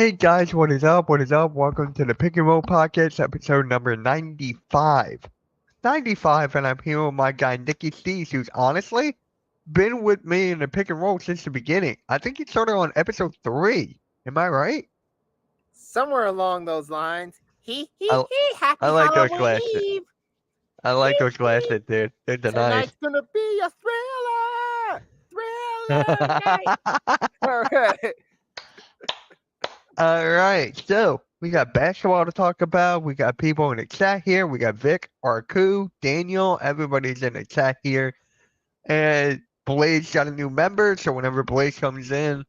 Hey guys, what is up? What is up? Welcome to the Pick and Roll Podcast, episode number 95. 95, and I'm here with my guy Nicky Stees, who's honestly been with me in the pick and roll since the beginning. I think he started on episode 3. Am I right? Somewhere along those lines. I, I Happy like those Halloween glasses. Eve. I like those glasses, dude. They're nice. Tonight's gonna be a thriller night. All right. All right, so we got basketball to talk about. We got people in the chat here. We got Vic, Arku, Daniel. Everybody's in the chat here. And Blaze got a new member, so whenever Blaze comes in,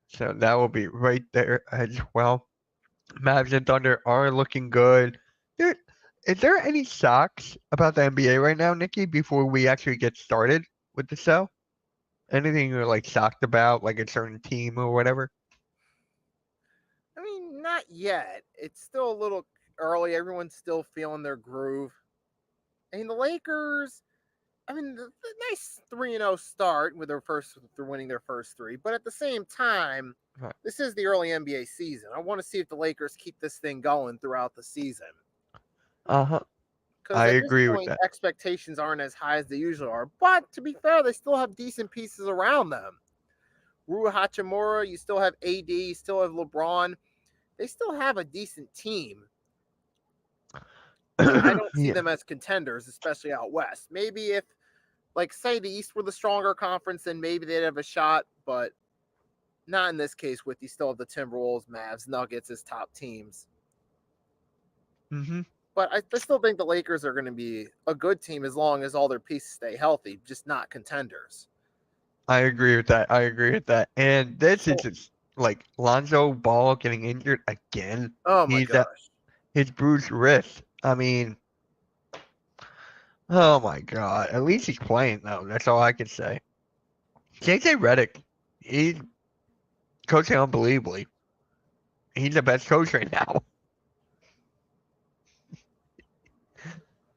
so that will be right there as well. Mavs and Thunder are looking good. Is there any shocks about the NBA right now, Nikki, before we actually get started with the show? Anything you're like shocked about, like a certain team or whatever? I mean, not yet. It's still a little early. Everyone's still feeling their groove. I mean, the Lakers. I mean, the nice 3-0 start with they're winning their first three, but at the same time, Right. this is the early NBA season. I want to see if the Lakers keep this thing going throughout the season. Uh-huh. Because I at this agree with point, that. expectations aren't as high as they usually are. But to be fair, they still have decent pieces around them. Rui Hachimura, you still have AD, you still have LeBron. They still have a decent team. But I don't see Yeah. them as contenders, especially out west. Maybe if, like, say the East were the stronger conference, then maybe they'd have a shot. But not in this case with you still have the Timberwolves, Mavs, Nuggets as top teams. Mm-hmm. But I still think the Lakers are going to be a good team as long as all their pieces stay healthy, just not contenders. I agree with that. I agree with that. And this is just like Lonzo Ball getting injured again. Oh my He's at gosh. his bruised wrist. I mean, oh my God. At least he's playing though. That's all I can say. JJ Redick, he's coaching unbelievably. He's the best coach right now.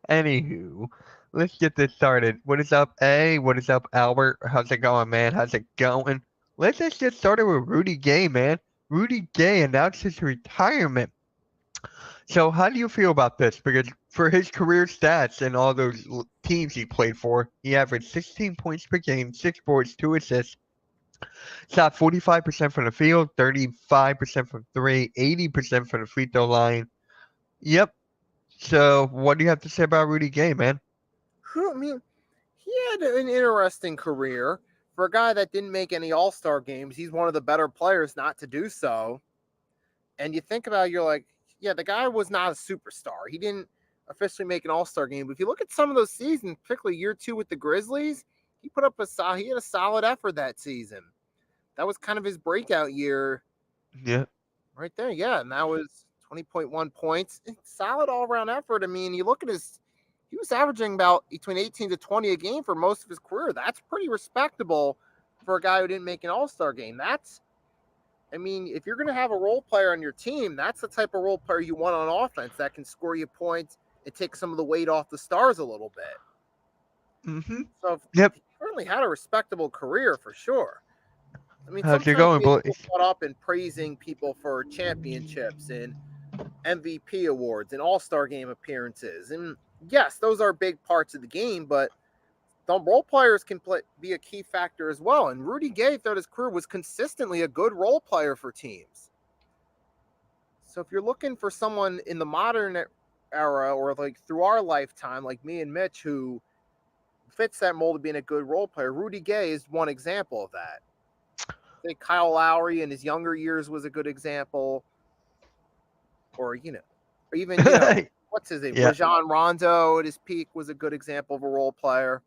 Anywho, let's get this started. What is up, A? What is up, Albert? How's it going, man? How's it going? Let's just get started with Rudy Gay, man. Rudy Gay announced his retirement. So how do you feel about this? Because for his career stats and all those teams he played for, he averaged 16 points per game, 6 boards, 2 assists, shot 45% from the field, 35% from three, 80% from the free throw line. Yep. So what do you have to say about Rudy Gay, man? I mean, he had an interesting career. For a guy that didn't make any All-Star games, he's one of the better players not to do so. And you think about it, you're like, yeah, the guy was not a superstar. He didn't officially make an All-Star game. But if you look at some of those seasons, particularly year 2 with the Grizzlies, he had a solid effort that season. That was kind of his breakout year. Yeah. Right there, yeah. And that was 20.1 points. Solid all-around effort. I mean, you look at he was averaging about between 18 to 20 a game for most of his career. That's pretty respectable for a guy who didn't make an All-Star game. I mean, if you're going to have a role player on your team, that's the type of role player you want on offense that can score you points and take some of the weight off the stars a little bit. Mm-hmm. So, Yep. he certainly had a respectable career for sure. I mean, How's it sometimes going, we get boys? caught up in praising people for championships and MVP awards and All-Star game appearances. And yes, those are big parts of the game, but the role players can be a key factor as well. And Rudy Gay throughout his career was consistently a good role player for teams. So if you're looking for someone in the modern era or like through our lifetime, like me and Mitch, who fits that mold of being a good role player, Rudy Gay is one example of that. I think Kyle Lowry in his younger years was a good example. Or, or even, what's his name? Yeah. Rajon Rondo at his peak was a good example of a role player.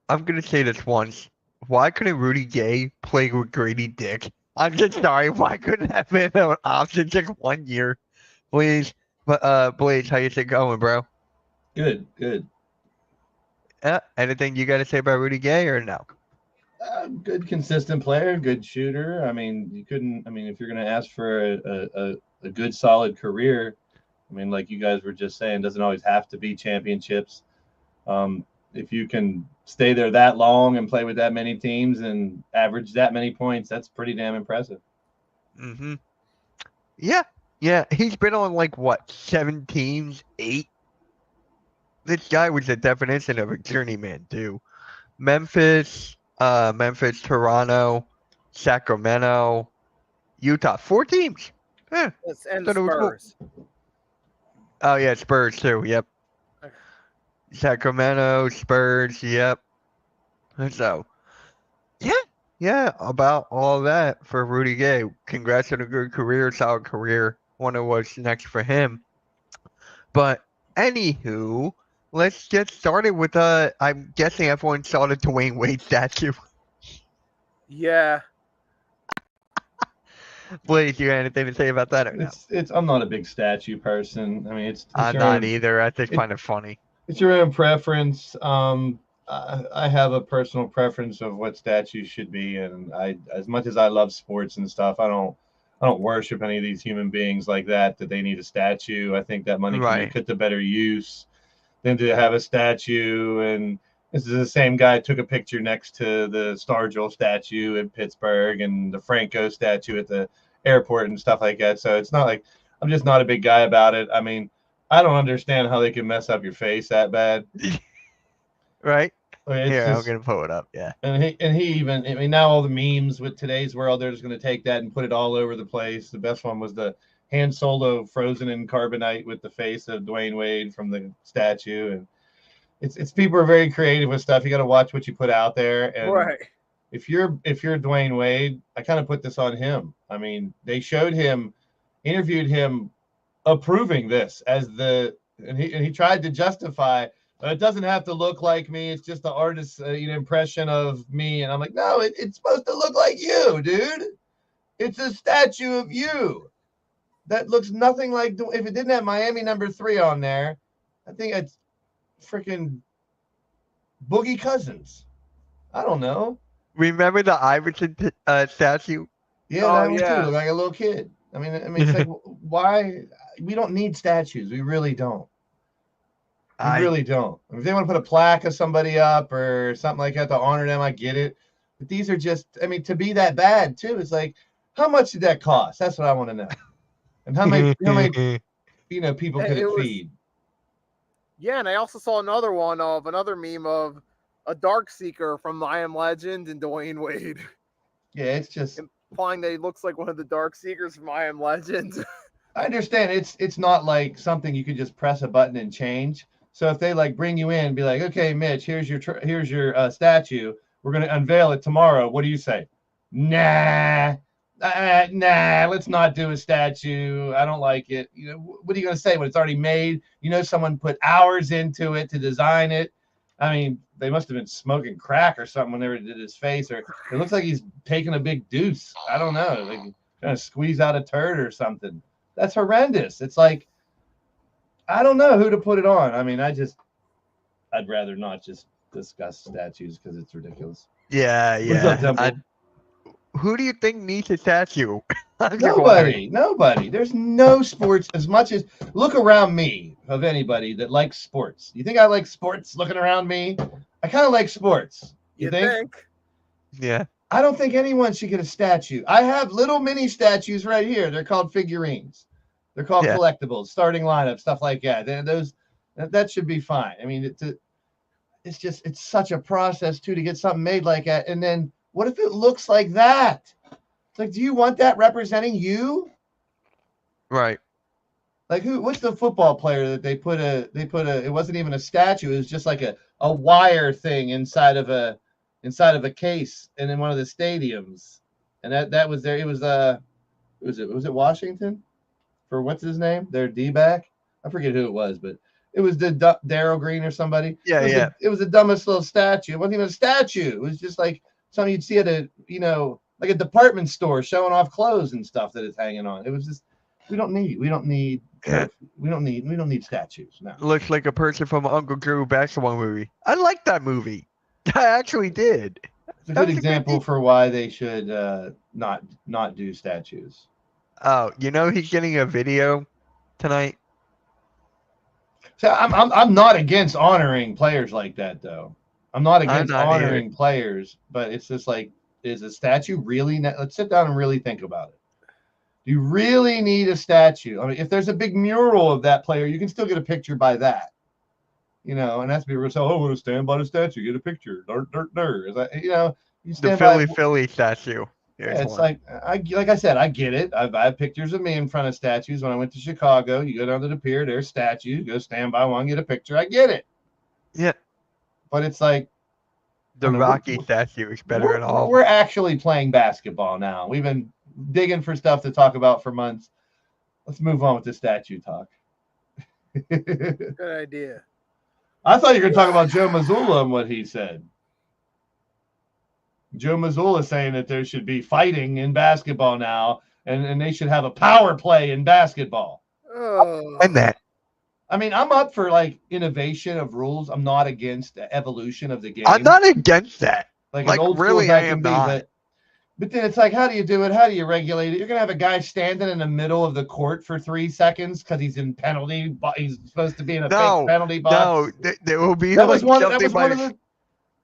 I'm gonna say this once. Why couldn't Rudy Gay play with Grady Dick? I'm just sorry. Why couldn't that been an option just 1 year, please? But Blaze, how you think going, bro? Good. Anything you got to say about Rudy Gay or no? Good, consistent player, good shooter. I mean, if you're going to ask for a good, solid career, I mean, like you guys were just saying, doesn't always have to be championships. If you can stay there that long and play with that many teams and average that many points, that's pretty damn impressive. Mm-hmm. Yeah, yeah. He's been on like what 7 teams, 8. This guy was the definition of a journeyman too. Memphis, Toronto, Sacramento, Utah. 4 teams. Yeah, And the thought it was cool. Spurs. Oh yeah, Spurs too. Yep. Sacramento, Spurs. Yep. So yeah, yeah. About all that for Rudy Gay. Congrats on a good career, solid career. Wonder what's next for him. But anywho, let's get started with I'm guessing everyone saw the Dwayne Wade statue. Yeah. Blaze, you got anything to say about that or no? It's I'm not a big statue person. I mean, it's I'm your not own, either. I think kind of funny. it's your own preference. I have a personal preference of what statues should be, and as much as I love sports and stuff, I don't worship any of these human beings like that they need a statue. I think that money can be Right. put to better use than to have a statue. And this is the same guy took a picture next to the Stargell statue in Pittsburgh and the Franco statue at the airport and stuff like that. So it's not like I'm just not a big guy about it. I mean, I don't understand how they can mess up your face that bad. Right? It's Here, I'm just, gonna pull it up. Yeah. and he even, I mean, now all the memes with today's world, they're just going to take that and put it all over the place. The best one was the Han Solo frozen in carbonite with the face of Dwayne Wade from the statue. And it's people are very creative with stuff. You got to watch what you put out there. And Right. if you're Dwayne Wade, I kind of put this on him. I mean, they showed him, interviewed him approving this as and he tried to justify, it doesn't have to look like me. It's just the artist's impression of me. And I'm like, no, it's supposed to look like you, dude. It's a statue of you that looks nothing like. If it didn't have Miami #3 on there, I think it's freaking Boogie Cousins. I don't know. Remember the Iverson statue? Yeah, Oh, that one yeah. too, like a little kid. I mean, it's like, why? We don't need statues. We really don't. I really don't. If they want to put a plaque of somebody up or something like that to honor them, I get it. But these are just, I mean, to be that bad too, it's like, how much did that cost? That's what I want to know. And how many people could it feed? Yeah, and I also saw another meme of a Dark Seeker from I Am Legend and Dwayne Wade. Yeah, it's just implying that he looks like one of the Dark Seekers from I Am Legend. I understand it's not like something you could just press a button and change. So if they like bring you in and be like, okay, Mitch, here's your statue. We're going to unveil it tomorrow. What do you say? Nah, let's not do a statue. I don't like it. What are you going to say when it's already made? Someone put hours into it to design it. I mean, they must have been smoking crack or something when they did his face, or it looks like he's taking a big deuce. I don't know, like trying to squeeze out a turd or something. That's horrendous. It's like, I don't know who to put it on. I mean, I'd rather not just discuss statues because it's ridiculous. Yeah. What's up, who do you think needs a statue? Nobody. There's no sports as much as look around me of anybody that likes sports. You think I like sports looking around me? I kind of like sports. You think? Yeah. I don't think anyone should get a statue. I have little mini statues right here. They're called figurines. They're called collectibles, starting lineup, stuff like that. That should be fine. I mean, it's such a process too to get something made like that. And then what if it looks like that? It's like, do you want that representing you? Right. Like what's the football player that they put it wasn't even a statue, it was just like a wire thing inside of a case and in one of the stadiums. And that was there. It was was it Washington? For what's his name? Their D-back? I forget who it was, but it was the Darryl Green or somebody. It was the dumbest little statue. It wasn't even a statue. It was just like something you'd see at like a department store showing off clothes and stuff that it's hanging on. It was just we don't need statues. No. Looks like a person from Uncle Drew basketball movie. I like that movie. I actually did. It's a good example for why they should not do statues. Oh, he's getting a video tonight. So I'm not against honoring players like that, though. I'm not against honoring players, but it's just like, is a statue really? Let's sit down and really think about it. Do you really need a statue? I mean, if there's a big mural of that player, you can still get a picture by that. And that's people say, "Oh, I want to stand by the statue, get a picture." Is that, you The stand by. Philly statue. Yeah, Here's it's one. like I said, I get it. I have pictures of me in front of statues. When I went to Chicago, you go down to the pier, there's statues. Go stand by one, get a picture. I get it, Yeah, but it's like I the don't know, Rocky statue is better than all. we're actually playing basketball now. We've been digging for stuff to talk about for months. Let's move on with the statue talk. Good idea. I thought you were going to talk about Joe Mazzulla and what he said. Joe Mazzulla saying that there should be fighting in basketball now, and they should have a power play in basketball. Oh. And that. I mean, I'm up for like innovation of rules. I'm not against the evolution of the game. I'm not against that. like like, an old really, school as I that am can be, not. but then it's like, how do you do it? How do you regulate it? You're gonna have a guy standing in the middle of the court for 3 seconds because he's in penalty. He's supposed to be in a fake penalty box. No, there will be That like was one. That something was by one of the.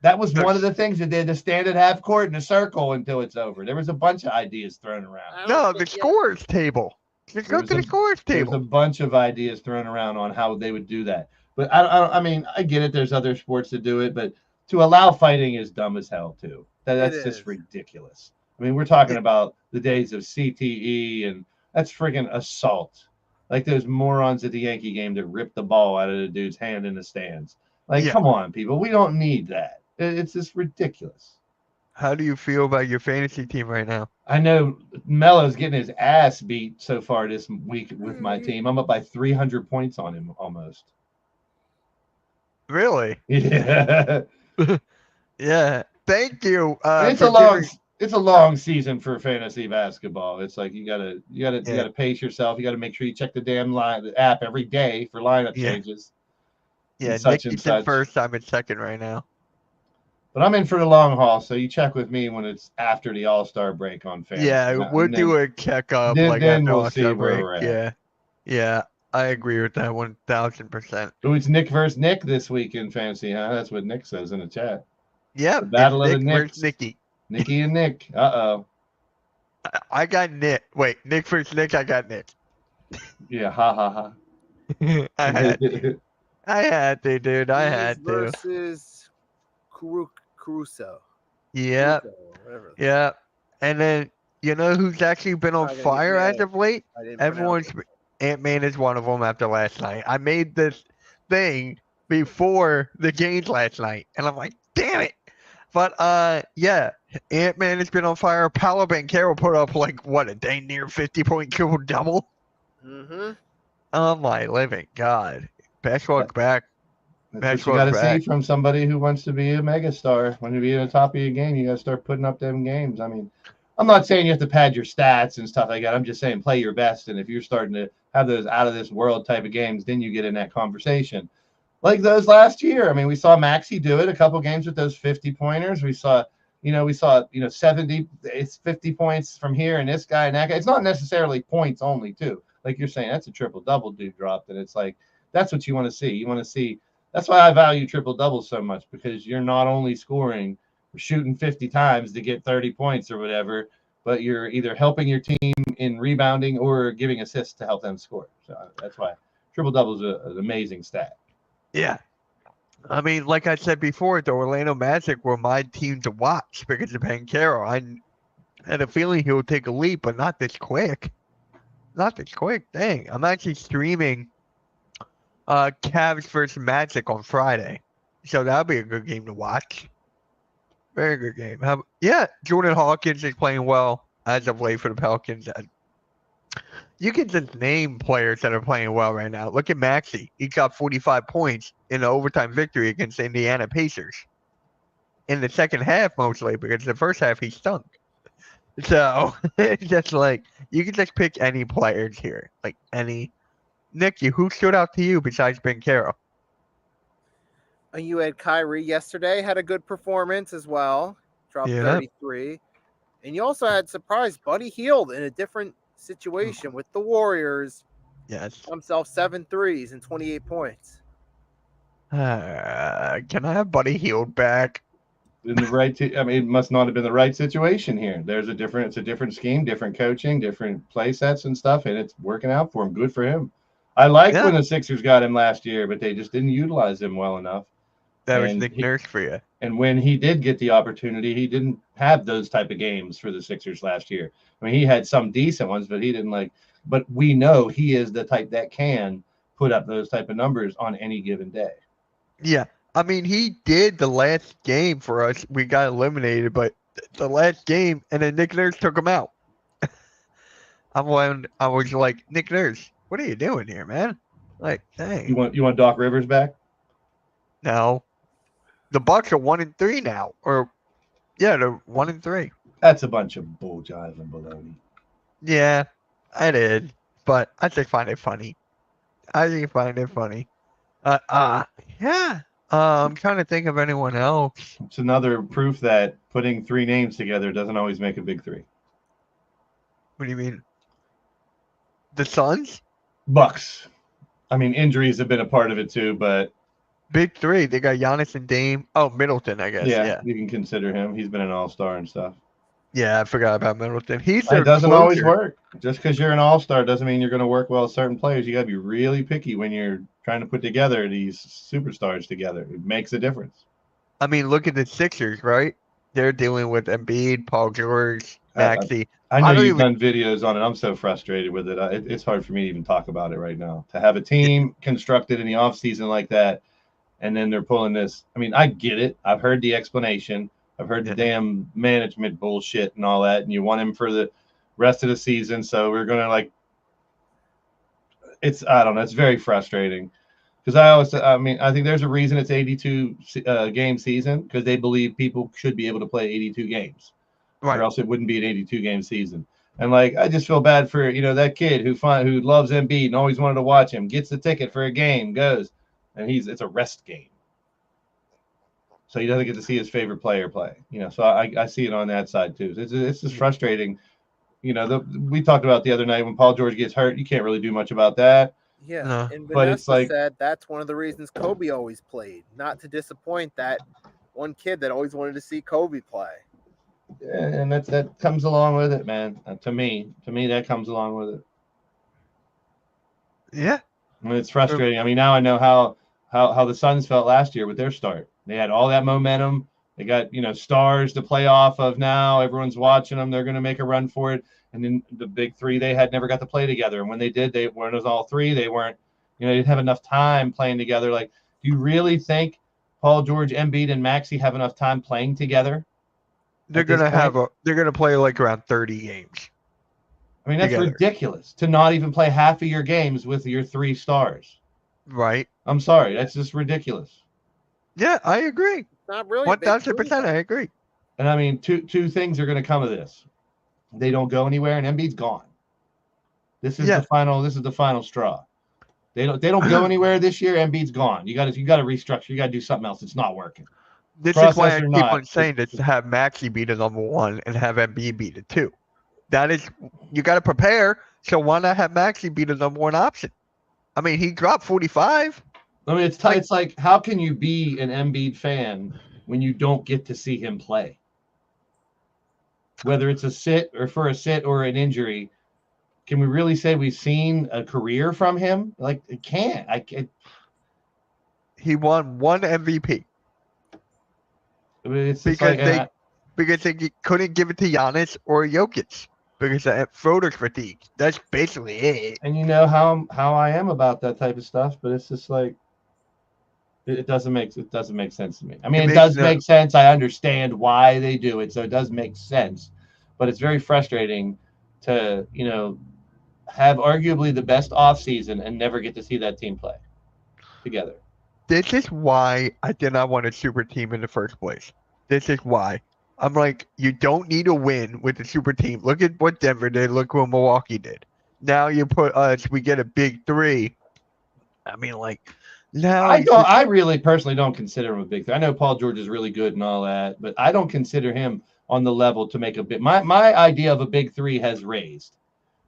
That was one of the things that they had to stand at half court in a circle until it's over. There was a bunch of ideas thrown around. No, the scores table. Just go to the scores There's table. a bunch of ideas thrown around on how they would do that. But I mean, I get it. There's other sports that do it, but to allow fighting is dumb as hell too. That's just ridiculous. I mean, we're talking about the days of CTE, and that's freaking assault. Like those morons at the Yankee game that ripped the ball out of the dude's hand in the stands. Like, come on, people. We don't need that. It's just ridiculous. How do you feel about your fantasy team right now? I know Melo's getting his ass beat so far this week with my team. I'm up by 300 points on him almost. Really? Yeah. Yeah. Thank you. It's a long season for fantasy basketball. It's like you gotta pace yourself. You gotta make sure you check the damn the app every day for lineup changes. Yeah, Nick is in first. I'm in second right now. But I'm in for the long haul, so you check with me when it's after the All-Star break on fantasy. Yeah, we'll do a checkup like then after we'll All-Star see break. where we're at. Yeah, I agree with that 1,000%. Oh, it's Nick versus Nick this week in fantasy, huh? That's what Nick says in the chat. Yeah, battle of the Nicks. Nicky. Nicky and Nick. Uh-oh. I got Nick. Wait, Nick versus Nick. I got Nick. Yeah, ha ha ha. I had to. I had to, dude. I had to. Versus Caruso. Yeah. Yeah. And then, you know who's actually been on fire as of late? Ant-Man is one of them after last night. I made this thing before the games last night, and I'm like, damn it. But, yeah, Ant-Man has been on fire. Paolo Banchero put up, like, what, a dang near 50-point triple-double? Mm-hmm. Oh, my living God. Best luck back. That's what you got to see from somebody who wants to be a megastar. When you be at the top of your game, you got to start putting up them games. I mean, I'm not saying you have to pad your stats and stuff like that. I'm just saying play your best. And if you're starting to have those out of this world type of games, then you get in that conversation. Like those last year. I mean, we saw Maxey do it a couple games with those 50-pointers. We saw 70, it's 50 points from here and this guy and that guy. It's not necessarily points only, too. Like you're saying, that's a triple-double dude dropped. And it's like, that's what you want to see. You want to see. That's why I value triple-doubles so much, because you're not only scoring, shooting 50 times to get 30 points or whatever, but you're either helping your team in rebounding or giving assists to help them score. So that's why triple-double is an amazing stat. Yeah. I mean, like I said before, the Orlando Magic were my team to watch because of Banchero. I had a feeling he would take a leap, but not this quick. Not this quick. Dang. I'm actually streaming Cavs versus Magic on Friday. So that'll be a good game to watch. Very good game. Jordan Hawkins is playing well as of late for the Pelicans. You can just name players that are playing well right now. Look at Maxey. He got 45 points in the overtime victory against the Indiana Pacers. In the second half, mostly, because the first half he stunk. So, it's just like, you can just pick any players here. Like, any. Nicky, who stood out to you besides Banchero? You had Kyrie yesterday, had a good performance as well. Dropped 33. And you also had surprise Buddy Hield in a different situation with the Warriors. Yes. Himself 7 threes and 28 points. Can I have Buddy Hield back? in the right. I mean, it must not have been the right situation here. It's a different scheme, different coaching, different play sets and stuff, and it's working out for him. Good for him. I like Yeah. when the Sixers got him last year, but they just didn't utilize him well enough. That was And Nick Nurse for you. And when he did get the opportunity, he didn't have those type of games for the Sixers last year. I mean, he had some decent ones, but he didn't like. But we know he is the type that can put up those type of numbers on any given day. Yeah. I mean, he did the last game for us. We got eliminated, but the last game, and then Nick Nurse took him out. I was like, Nick Nurse, what are you doing here, man? Like, dang. You want Doc Rivers back? No. The Bucks are 1-3 now. Or yeah, they're 1-3. That's a bunch of bull jive and baloney. Yeah, I did. But I just find it funny. Yeah. I'm trying to think of anyone else. It's another proof that putting three names together doesn't always make a big three. What do you mean? The Suns? Bucks. I mean, injuries have been a part of it too, but Big three. They got Giannis and Dame. Oh, Middleton, I guess. Yeah. you can consider him. He's been an all-star and stuff. Yeah, I forgot about Middleton. He's their It doesn't closer. always work. Just because you're an all-star doesn't mean you're going to work well with certain players. You got to be really picky when you're trying to put together these superstars together. It makes a difference. I mean, look at the Sixers, right? They're dealing with Embiid, Paul George, Maxey. I know I don't you've even- done videos on it. I'm so frustrated with it. It's hard for me to even talk about it right now. To have a team constructed in the offseason like that, and then they're pulling this. I mean, I get it. I've heard the explanation. I've heard the damn management bullshit and all that, and you want him for the rest of the season. So we're going to I don't know. It's very frustrating because I think there's a reason it's 82 game season because they believe people should be able to play 82 games. Right. Or else it wouldn't be an 82 game season. And I just feel bad for, that kid who loves Embiid and always wanted to watch him, gets the ticket for a game, goes, and it's a rest game. So he doesn't get to see his favorite player play. So I see it on that side too. It's just frustrating. We talked about the other night when Paul George gets hurt, you can't really do much about that. Yeah, No. and But it's Vanessa said that's one of the reasons Kobe always played, not to disappoint that one kid that always wanted to see Kobe play. And that comes along with it, man. To me, that comes along with it. Yeah. I mean, it's frustrating. I mean, now I know how the Suns felt last year with their start. They had all that momentum. They got, stars to play off of now. Everyone's watching them. They're going to make a run for it. And then the big three, they had never got to play together. And when they did, when it was all three, they weren't, they didn't have enough time playing together. Like, do you really think Paul George, Embiid, and Maxey have enough time playing together? They're gonna play like around 30 games. I mean, that's together. ridiculous to not even play half of your games with your three stars. Right. I'm sorry. That's just ridiculous. Yeah, I agree. Not really. a big 1000%. I three. agree. And I mean, two things are going to come of this. They don't go anywhere, and Embiid's gone. This is the final straw. They don't go anywhere this year. Embiid's gone. You got to restructure. You got to do something else. It's not working. This is why I Process or keep not, on saying this, to have Maxey be the number one and have Embiid be the two. That is, you got to prepare. So why not have Maxey be the number one option? I mean, he dropped 45. I mean, it's like, how can you be an Embiid fan when you don't get to see him play? Whether it's a sit or an injury, can we really say we've seen a career from him? Like, it can't. He won one MVP I mean, it's because just because they couldn't give it to Giannis or Jokic because of Schroeder's fatigue. That's basically it. and you know how I am about that type of stuff, but it's just like it doesn't make sense to me. I mean, it does make sense. I understand why they do it, so it does make sense. But it's very frustrating to have arguably the best offseason and never get to see that team play together. This is why I did not want a super team in the first place. This is why. I'm like, you don't need a win with the super team. Look at what Denver did. Look what Milwaukee did. Now you put us, we get a big three. I mean, like, now I really personally don't consider him a big three. I know Paul George is really good and all that, but I don't consider him on the level to make a big. My idea of a big three has raised.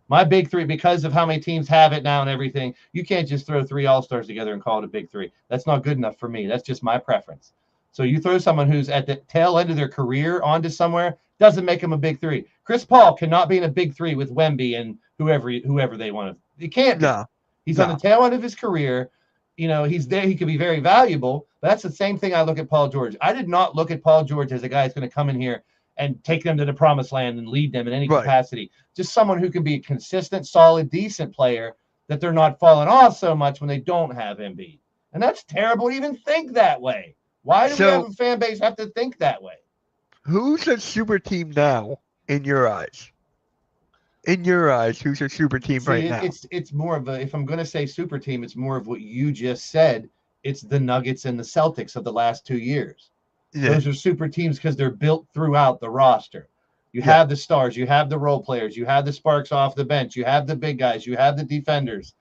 My big three, because of how many teams have it now and everything, you can't just throw three all-stars together and call it a big three. That's not good enough for me. That's just my preference. So you throw someone who's at the tail end of their career onto somewhere, doesn't make him a big three. Chris Paul cannot be in a big three with Wemby and whoever they want to. He can't be. No. He's on the tail end of his career. He's there. He could be very valuable. But that's the same thing I look at Paul George. I did not look at Paul George as a guy that's going to come in here and take them to the promised land and lead them in any capacity. Just someone who can be a consistent, solid, decent player that they're not falling off so much when they don't have Embiid. And that's terrible to even think that way. Why do we have a fan base have to think that way? Who's a super team now in your eyes? In your eyes, who's a super team right now? It's more of if I'm going to say super team, it's more of what you just said. It's the Nuggets and the Celtics of the last 2 years. Yeah. Those are super teams because they're built throughout the roster. You have the stars, you have the role players, you have the sparks off the bench, you have the big guys, you have the defenders.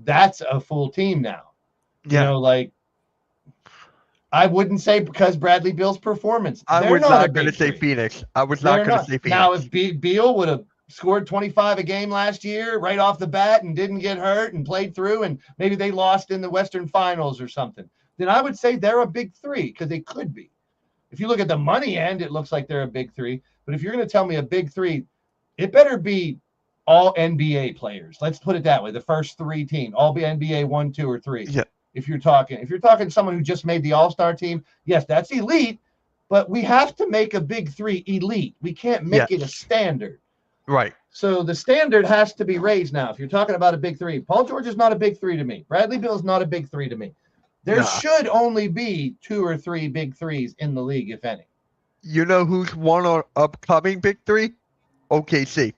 That's a full team now. Yeah. I wouldn't say because Bradley Beal's performance. I was not going to say Phoenix. I was not going to say Phoenix. Now, if Beal would have scored 25 a game last year right off the bat and didn't get hurt and played through, and maybe they lost in the Western Finals or something, then I would say they're a big three because they could be. If you look at the money end, it looks like they're a big three. But if you're going to tell me a big three, it better be all NBA players. Let's put it that way. The first 3 teams, all be NBA 1, 2, or 3. Yeah. If you're talking someone who just made the All-Star team, yes, that's elite, but we have to make a big three elite. We can't make it a standard. Right. So the standard has to be raised now. If you're talking about a big three, Paul George is not a big three to me. Bradley Beal is not a big three to me. There should only be 2 or 3 big threes in the league, if any. You know who's one upcoming big three? OKC.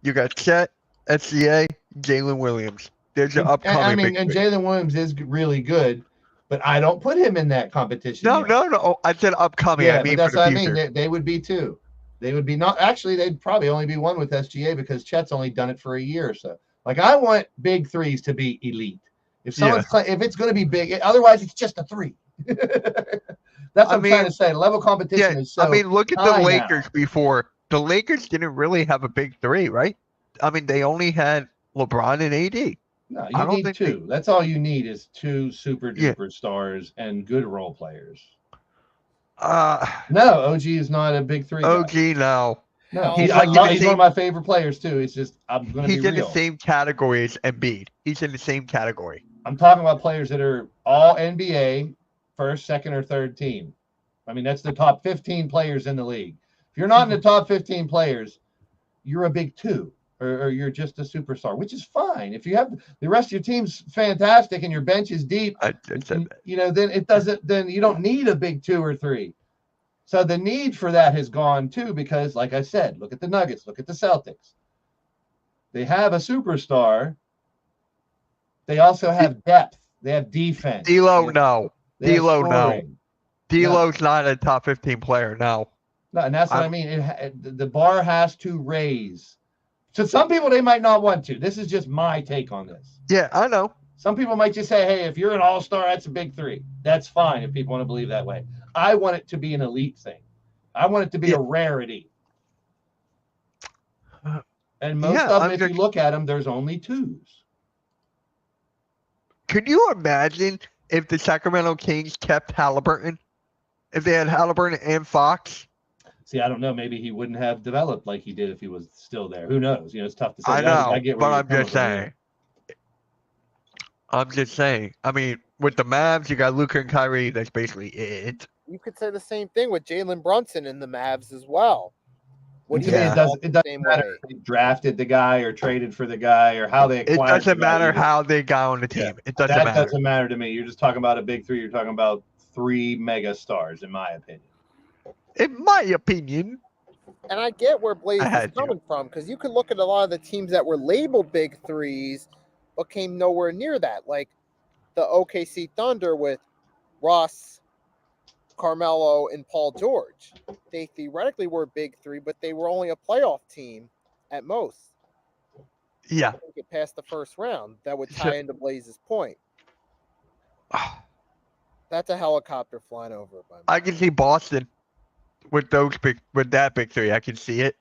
You got Chet, SGA, Jalen Williams. There's an upcoming big three. And Jalen Williams is really good, but I don't put him in that competition. No. I said upcoming. Yeah, I mean, that's for the what future. I mean. They would be 2. They would be not. Actually, they'd probably only be 1 with SGA because Chet's only done it for a year or so. Like, I want big threes to be elite. If if it's going to be big, otherwise it's just a 3. That's what I'm trying to say. Level competition is so. I mean, look at the Lakers now. before. The Lakers didn't really have a big 3, right? I mean, they only had LeBron and AD. No, you need 2. That's all you need is 2 super duper stars and good role players. No, OG is not a big 3 OG, guy. no. He's one of my favorite players too. It's just I'm going to be real. He's in the same category as Embiid. He's in the same category. I'm talking about players that are all NBA, first, second, or third team. I mean, that's the top 15 players in the league. If you're not in the top 15 players, you're a big 2, or you're just a superstar, which is fine. If you have the rest of your team's fantastic and your bench is deep, then it doesn't. Then you don't need a big 2 or 3. So the need for that has gone too, because, like I said, look at the Nuggets, look at the Celtics. They have a superstar. They also have depth. They have defense. D'Lo, no. D'Lo, no. D'Lo's No. not a top 15 player, no. No, and that's what I mean. The bar has to raise. So some people, they might not want to. This is just my take on this. Yeah, I know. Some people might just say, hey, if you're an all-star, that's a big 3. That's fine if people want to believe that way. I want it to be an elite thing. I want it to be a rarity. And most of them, if you look at them, there's only 2s. Could you imagine if the Sacramento Kings kept Halliburton? If they had Halliburton and Fox? See, I don't know. Maybe he wouldn't have developed like he did if he was still there. Who knows? It's tough to say. I know, I get but I'm just saying. I'm just saying. I mean, with the Mavs, you got Luka and Kyrie. That's basically it. You could say the same thing with Jalen Brunson in the Mavs as well. It doesn't matter if they drafted the guy or traded for the guy or how they acquired. It doesn't matter how they got on the team. It doesn't matter. That doesn't matter to me. You're just talking about a big 3. You're talking about 3 mega stars, in my opinion. In my opinion. And I get where Blaze is coming from, because you could look at a lot of the teams that were labeled big 3s but came nowhere near that. Like the OKC Thunder with Ross, Carmelo, and Paul George. They theoretically were a big 3, but they were only a playoff team at most. Yeah. Get past the first round. That would tie into Blaze's point. That's a helicopter flying over. I can see Boston with that big 3. I can see it.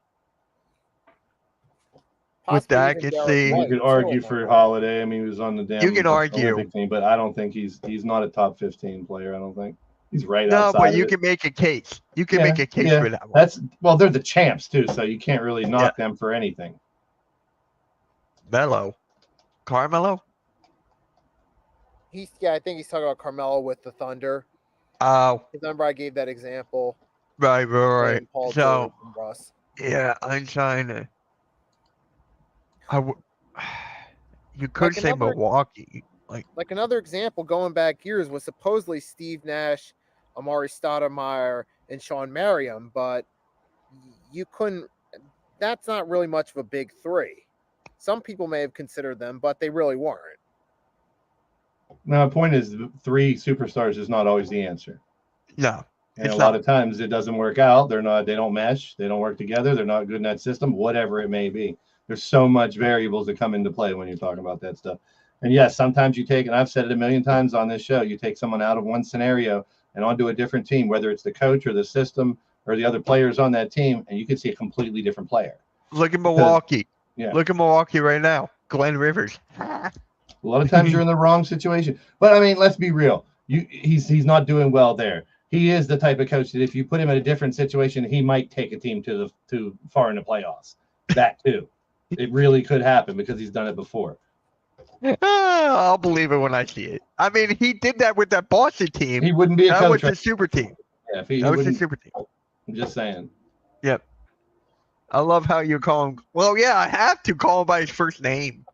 With that, I can see. You could argue for Holiday. I mean, he was on the damn Olympic team, but I don't think he's not a top 15 player. I don't think. He's right No, outside but of you it. can make a case. You can Yeah, make a case yeah. for that one. Well, they're the champs too, so you can't really knock them for anything. Melo. Carmelo? I think he's talking about Carmelo with the Thunder. Oh, Remember, I gave that example. right. And Paul So, George and Russ. yeah, I'm trying to. You could Like say another- Milwaukee. Like another example going back years was supposedly Steve Nash, Amari Stoudemire, and Sean Merriam, but you couldn't. That's not really much of a big three. Some people may have considered them, but they really weren't. Now, the point is, 3 superstars is not always the answer. No. And It's a lot not. of times it doesn't work out. They don't mesh. They don't work together. They're not good in that system, whatever it may be. There's so much variables that come into play when you're talking about that stuff. And yes, sometimes you take, and I've said it a million times on this show, you take someone out of one scenario and onto a different team, whether it's the coach or the system or the other players on that team, and you can see a completely different player. Look at Milwaukee. Yeah. Look at Milwaukee right now. Glenn Rivers. A lot of times you're in the wrong situation. But I mean, let's be real. He's not doing well there. He is the type of coach that if you put him in a different situation, he might take a team to far in the playoffs. That too. It really could happen because he's done it before. I'll believe it when I see it. I mean, he did that with that Boston team. He wouldn't be a That coach. was Right? the super team. Yeah, if he That was the wouldn't, super team. I'm just saying. Yep. I love how you call him. Well, yeah, I have to call him by his first name.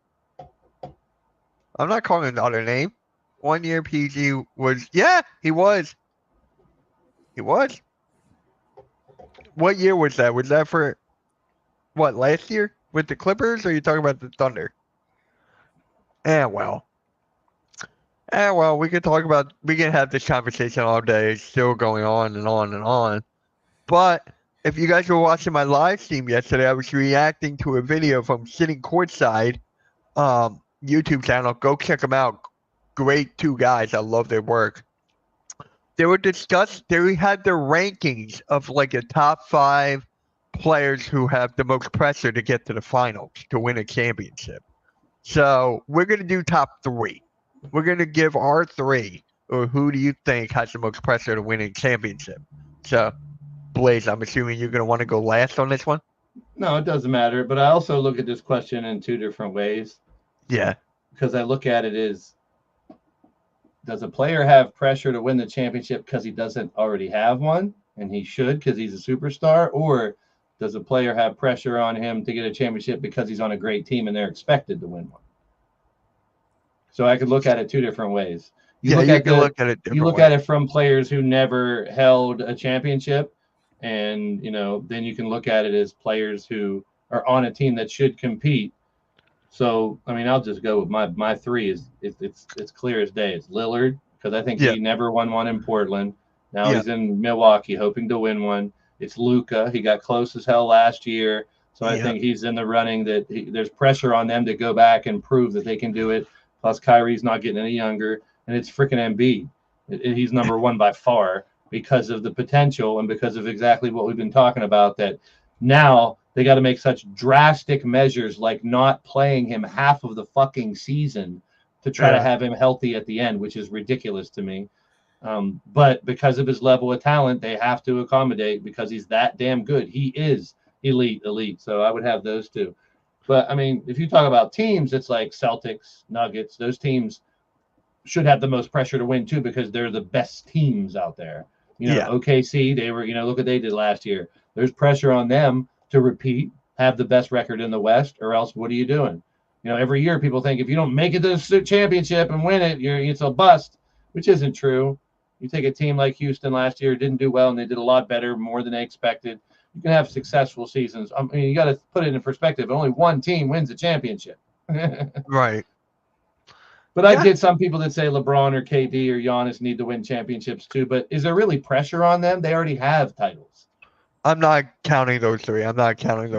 I'm not calling him another name. 1 year PG was. Yeah, he was. He was. What year was that? Was that for what, last year with the Clippers, or are you talking about the Thunder? Well, we can have this conversation all day. It's still going on and on and on. But if you guys were watching my live stream yesterday, I was reacting to a video from Sitting Courtside YouTube channel. Go check them out. Great 2 guys. I love their work. They had their rankings of like the top 5 players who have the most pressure to get to the finals to win a championship. So we're going to do top 3. We're going to give our 3, or who do you think has the most pressure to win a championship? So, Blaze, I'm assuming you're going to want to go last on this one? No, it doesn't matter. But I also look at this question in 2 different ways. Yeah. Because I look at it as, does a player have pressure to win the championship because he doesn't already have one, and he should because he's a superstar? Or does a player have pressure on him to get a championship because he's on a great team and they're expected to win one? So I could look at it 2 different ways. You look at it from players who never held a championship, and then you can look at it as players who are on a team that should compete. So I mean, I'll just go with my 3 is it's clear as day. It's Lillard, because I think he never won one in Portland. Now he's in Milwaukee hoping to win one. It's Luka. He got close as hell last year. So I think he's in the running. There's pressure on them to go back and prove that they can do it. Plus Kyrie's not getting any younger. And it's freaking Embiid. He's number 1 by far because of the potential and because of exactly what we've been talking about, that now they got to make such drastic measures like not playing him half of the fucking season to try to have him healthy at the end, which is ridiculous to me. But because of his level of talent, they have to accommodate because he's that damn good. He is elite. So I would have those 2. But I mean, if you talk about teams, it's like Celtics, Nuggets. Those teams should have the most pressure to win too because they're the best teams out there. OKC, they were, look what they did last year. There's pressure on them to repeat, have the best record in the West, or else what are you doing? Every year people think if you don't make it to the championship and win it, it's a bust, which isn't true. You take a team like Houston last year, didn't do well, and they did a lot better, more than they expected. You can have successful seasons. I mean, you got to put it in perspective. Only one team wins a championship. Right. But I get some people that say LeBron or KD or Giannis need to win championships too. But is there really pressure on them? They already have titles. I'm not counting those 3.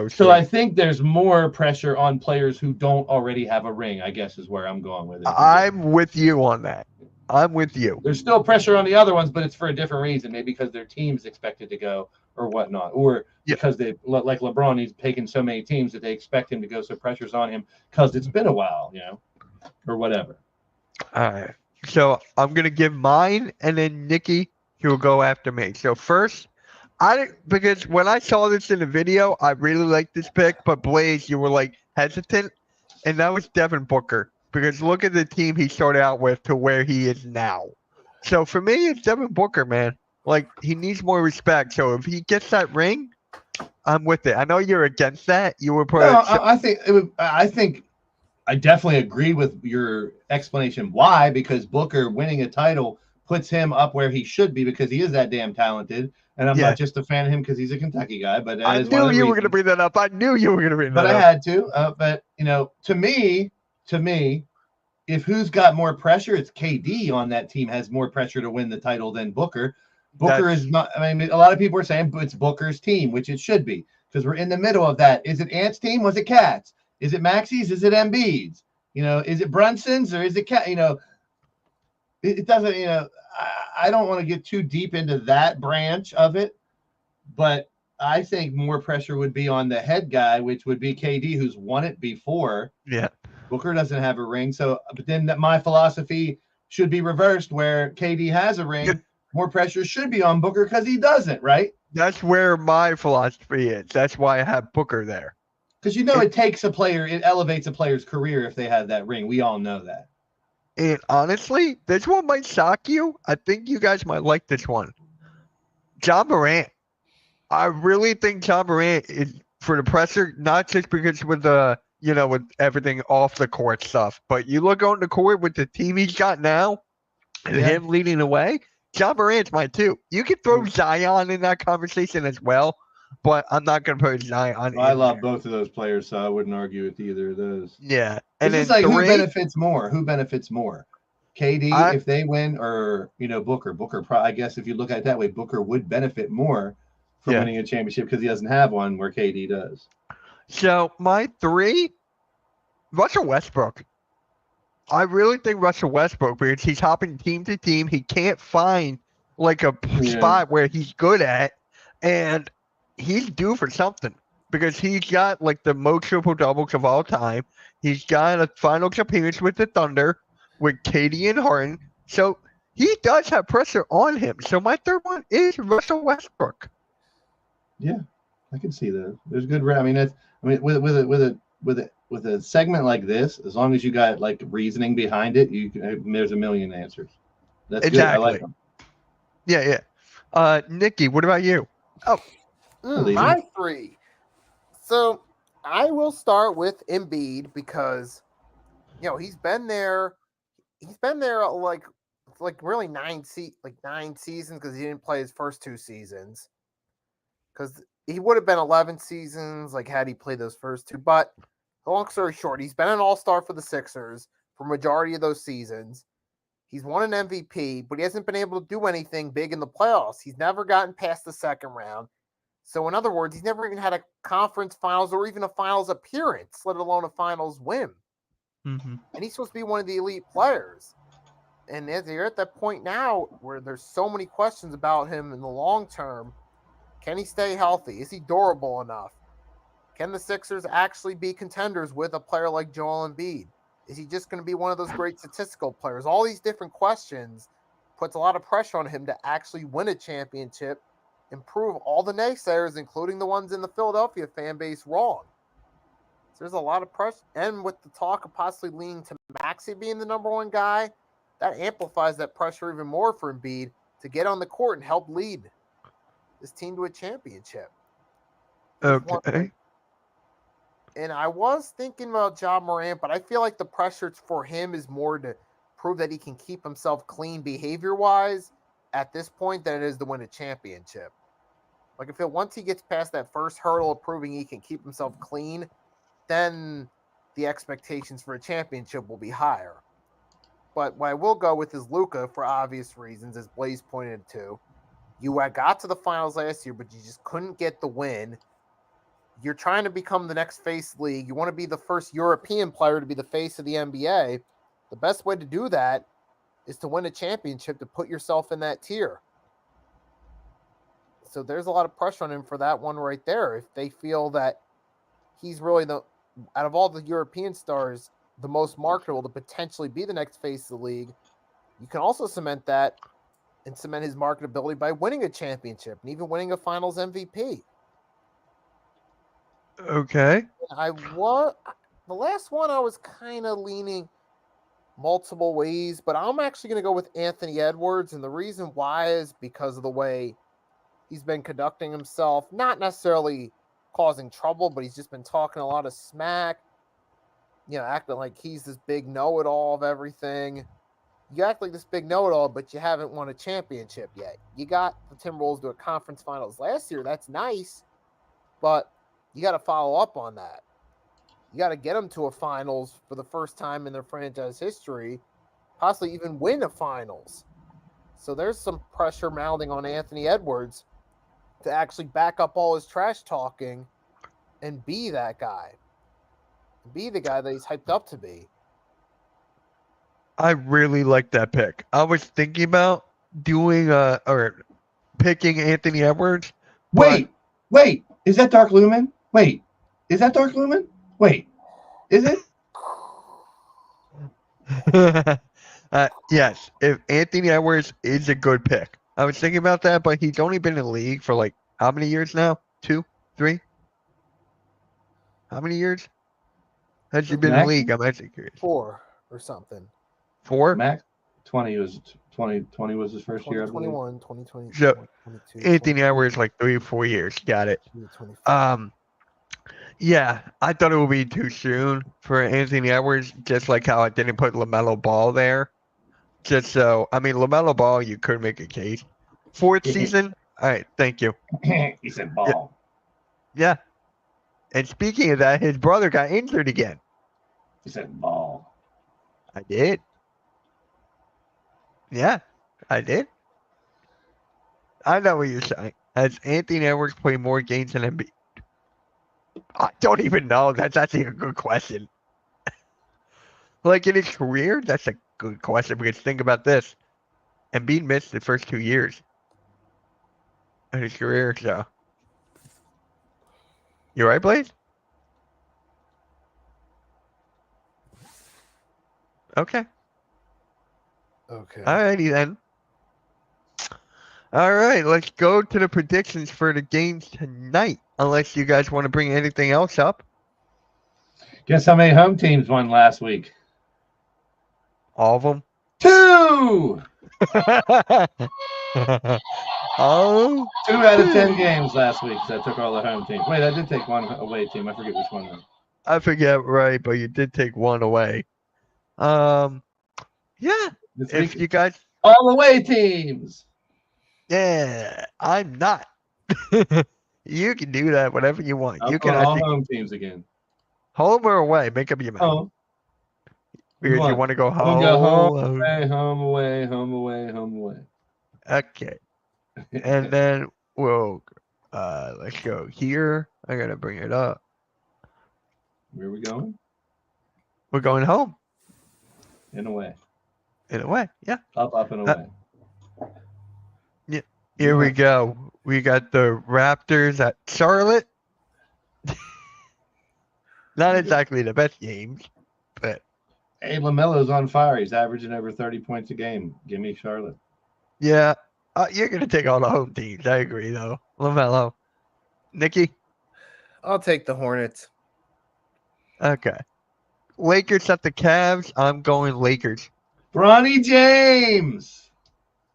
So I think there's more pressure on players who don't already have a ring, I guess is where I'm going with it. I'm with you on that. I'm with you. There's still pressure on the other ones, but it's for a different reason. Maybe because their team's expected to go or whatnot. Or because they, like LeBron, he's taken so many teams that they expect him to go. So pressure's on him because it's been a while, or whatever. All right. So I'm going to give mine, and then Nikki, he will go after me. So first, because when I saw this in the video, I really liked this pick, but Blaze, you were like hesitant, and that was Devin Booker. Because look at the team he started out with to where he is now. So for me, it's Devin Booker, man. Like he needs more respect. So if he gets that ring, I'm with it. I know you're against that. You were put. No, I think it would. I think I definitely agree with your explanation. Why? Because Booker winning a title puts him up where he should be because he is that damn talented. And I'm Yeah. not just a fan of him because he's a Kentucky guy, but that I is one knew of the you were going to reasons. bring that up. I knew you were going to bring But that I up. had to. But you know, to me, if who's got more pressure, it's KD on that team has more pressure to win the title than Booker. Booker is not. I mean, a lot of people are saying it's Booker's team, which it should be because we're in the middle of that. Is it Ant's team? Was it Cat's? Is it Maxi's? Is it Embiid's? You know, is it Brunson's or is it Cat? You know, it doesn't. You know, I don't want to get too deep into that branch of it, but I think more pressure would be on the head guy, which would be KD, who's won it before. Yeah. Booker doesn't have a ring. So, but then my philosophy should be reversed where KD has a ring. More pressure should be on Booker because he doesn't, right? That's where my philosophy is. That's why I have Booker there. Because you know it takes a player, it elevates a player's career if they have that ring. We all know that. And honestly, this one might shock you. I think you guys might like this one. Ja Morant. I really think Ja Morant is for the pressure, not just because with the with everything off the court stuff, but you look on the court with the team he's got now and him leading the way. Ja Morant's mine too. You can throw Zion in that conversation as well, but I'm not going to put Zion. Well, I love both of those players, so I wouldn't argue with either of those. Yeah, and it's just like who benefits more? Who benefits more? KD if they win, or Booker. Booker, I guess if you look at it that way, Booker would benefit more from winning a championship because he doesn't have one where KD does. So my 3, Russell Westbrook. I really think Russell Westbrook, because he's hopping team to team. He can't find like a spot where he's good at, and he's due for something because he's got like the most triple doubles of all time. He's got a finals appearance with the Thunder with KD and Harden, so he does have pressure on him. So my 3rd one is Russell Westbrook. Yeah, I can see that. There's good. I mean, with a segment like this, as long as you got like reasoning behind it, there's a million answers. That's exactly. Good. I like them. Yeah. Nikki, what about you? Oh, my 3. So I will start with Embiid because he's been there. He's been there like really 9 seasons because he didn't play his first 2 seasons. Because he would have been 11 seasons, like had he played those first 2. But long story short, he's been an all-star for the Sixers for majority of those seasons. He's won an MVP, but he hasn't been able to do anything big in the playoffs. He's never gotten past the second round. So in other words, he's never even had a conference finals or even a finals appearance, let alone a finals win. Mm-hmm. And he's supposed to be one of the elite players. And they're at that point now where there's so many questions about him in the long term. Can he stay healthy? Is he durable enough? Can the Sixers actually be contenders with a player like Joel Embiid? Is he just going to be one of those great statistical players? All these different questions puts a lot of pressure on him to actually win a championship and prove all the naysayers, including the ones in the Philadelphia fan base, wrong. So there's a lot of pressure. And with the talk of possibly leaning to Maxey being the number 1 guy, that amplifies that pressure even more for Embiid to get on the court and help lead this team to a championship. Okay. And I was thinking about Ja Morant, but I feel like the pressure for him is more to prove that he can keep himself clean behavior-wise at this point than it is to win a championship. Like, I feel once he gets past that first hurdle of proving he can keep himself clean, then the expectations for a championship will be higher. But what I will go with is Luka for obvious reasons, as Blaze pointed to. You got to the finals last year, but you just couldn't get the win. You're trying to become the next face of the league. You want to be the first European player to be the face of the NBA. The best way to do that is to win a championship, to put yourself in that tier. So there's a lot of pressure on him for that one right there. If they feel that he's really out of all the European stars, the most marketable to potentially be the next face of the league, you can also cement that and cement his marketability by winning a championship and even winning a Finals MVP. Okay. The last one I was kind of leaning multiple ways, but I'm actually going to go with Anthony Edwards, and the reason why is because of the way he's been conducting himself, not necessarily causing trouble, but he's just been talking a lot of smack, acting like he's this big know-it-all of everything. You act like this big know-it-all, but you haven't won a championship yet. You got the Timberwolves to a conference finals last year. That's nice, but you got to follow up on that. You got to get them to a finals for the first time in their franchise history, possibly even win a finals. So there's some pressure mounting on Anthony Edwards to actually back up all his trash talking and be that guy. Be the guy that he's hyped up to be. I really like that pick. I was thinking about doing or picking Anthony Edwards. Wait. Is that Dark Lumen? Wait. Is that Dark Lumen? Wait. Is it? Yes. If Anthony Edwards is a good pick. I was thinking about that, but he's only been in the league for like how many years now? 2, 3? How many years has he been in the league? I'm actually curious. 4 or something. 4? Max 20 was his first year, I believe. 2021, 2020, So, 2022. Anthony Edwards like 3 or 4 years. Got it. 2024. Yeah, I thought it would be too soon for Anthony Edwards, just like how I didn't put LaMelo Ball there. Just so, I mean, LaMelo Ball, you could make a case. 4th season? All right, thank you. He said ball. Yeah. And speaking of that, his brother got injured again. He said ball. I did. Yeah, I did. I know what you're saying. Has Anthony Edwards played more games than Embiid? I don't even know. That's actually a good question. Like in his career, that's a good question because think about this. Embiid missed the first 2 years of his career, so. You right, Blaze? Okay. Okay. Alrighty then. All right, let's go to the predictions for the games tonight. Unless you guys want to bring anything else up. Guess how many home teams won last week? All of them. 2! Oh. 2 out of 10 games last week. So I took all the home teams. Wait, I did take one away team. I forget which one though. I forget, right, but you did take one away. Yeah. This If week, you guys, all away teams. yeah, I'm not. You can do that whatever you want. I'm You can going all actually home teams again. home or away. Make up your mind. Home. Because you want to go We'll home. go home away, home away, home away, home away. Okay. And then we'll let's go here. I gotta bring it up. Where are we going? We're going home. In a way. In a way, yeah. Up and away. Here we go. We got the Raptors at Charlotte. Not exactly the best games, but Hey, LaMelo's on fire. He's averaging over 30 points a game. Give me Charlotte. yeah. You're gonna take all the home teams. I agree, though. LaMelo. Nikki? I'll take the Hornets. Okay. Lakers at the Cavs. I'm going Lakers. Bronny James.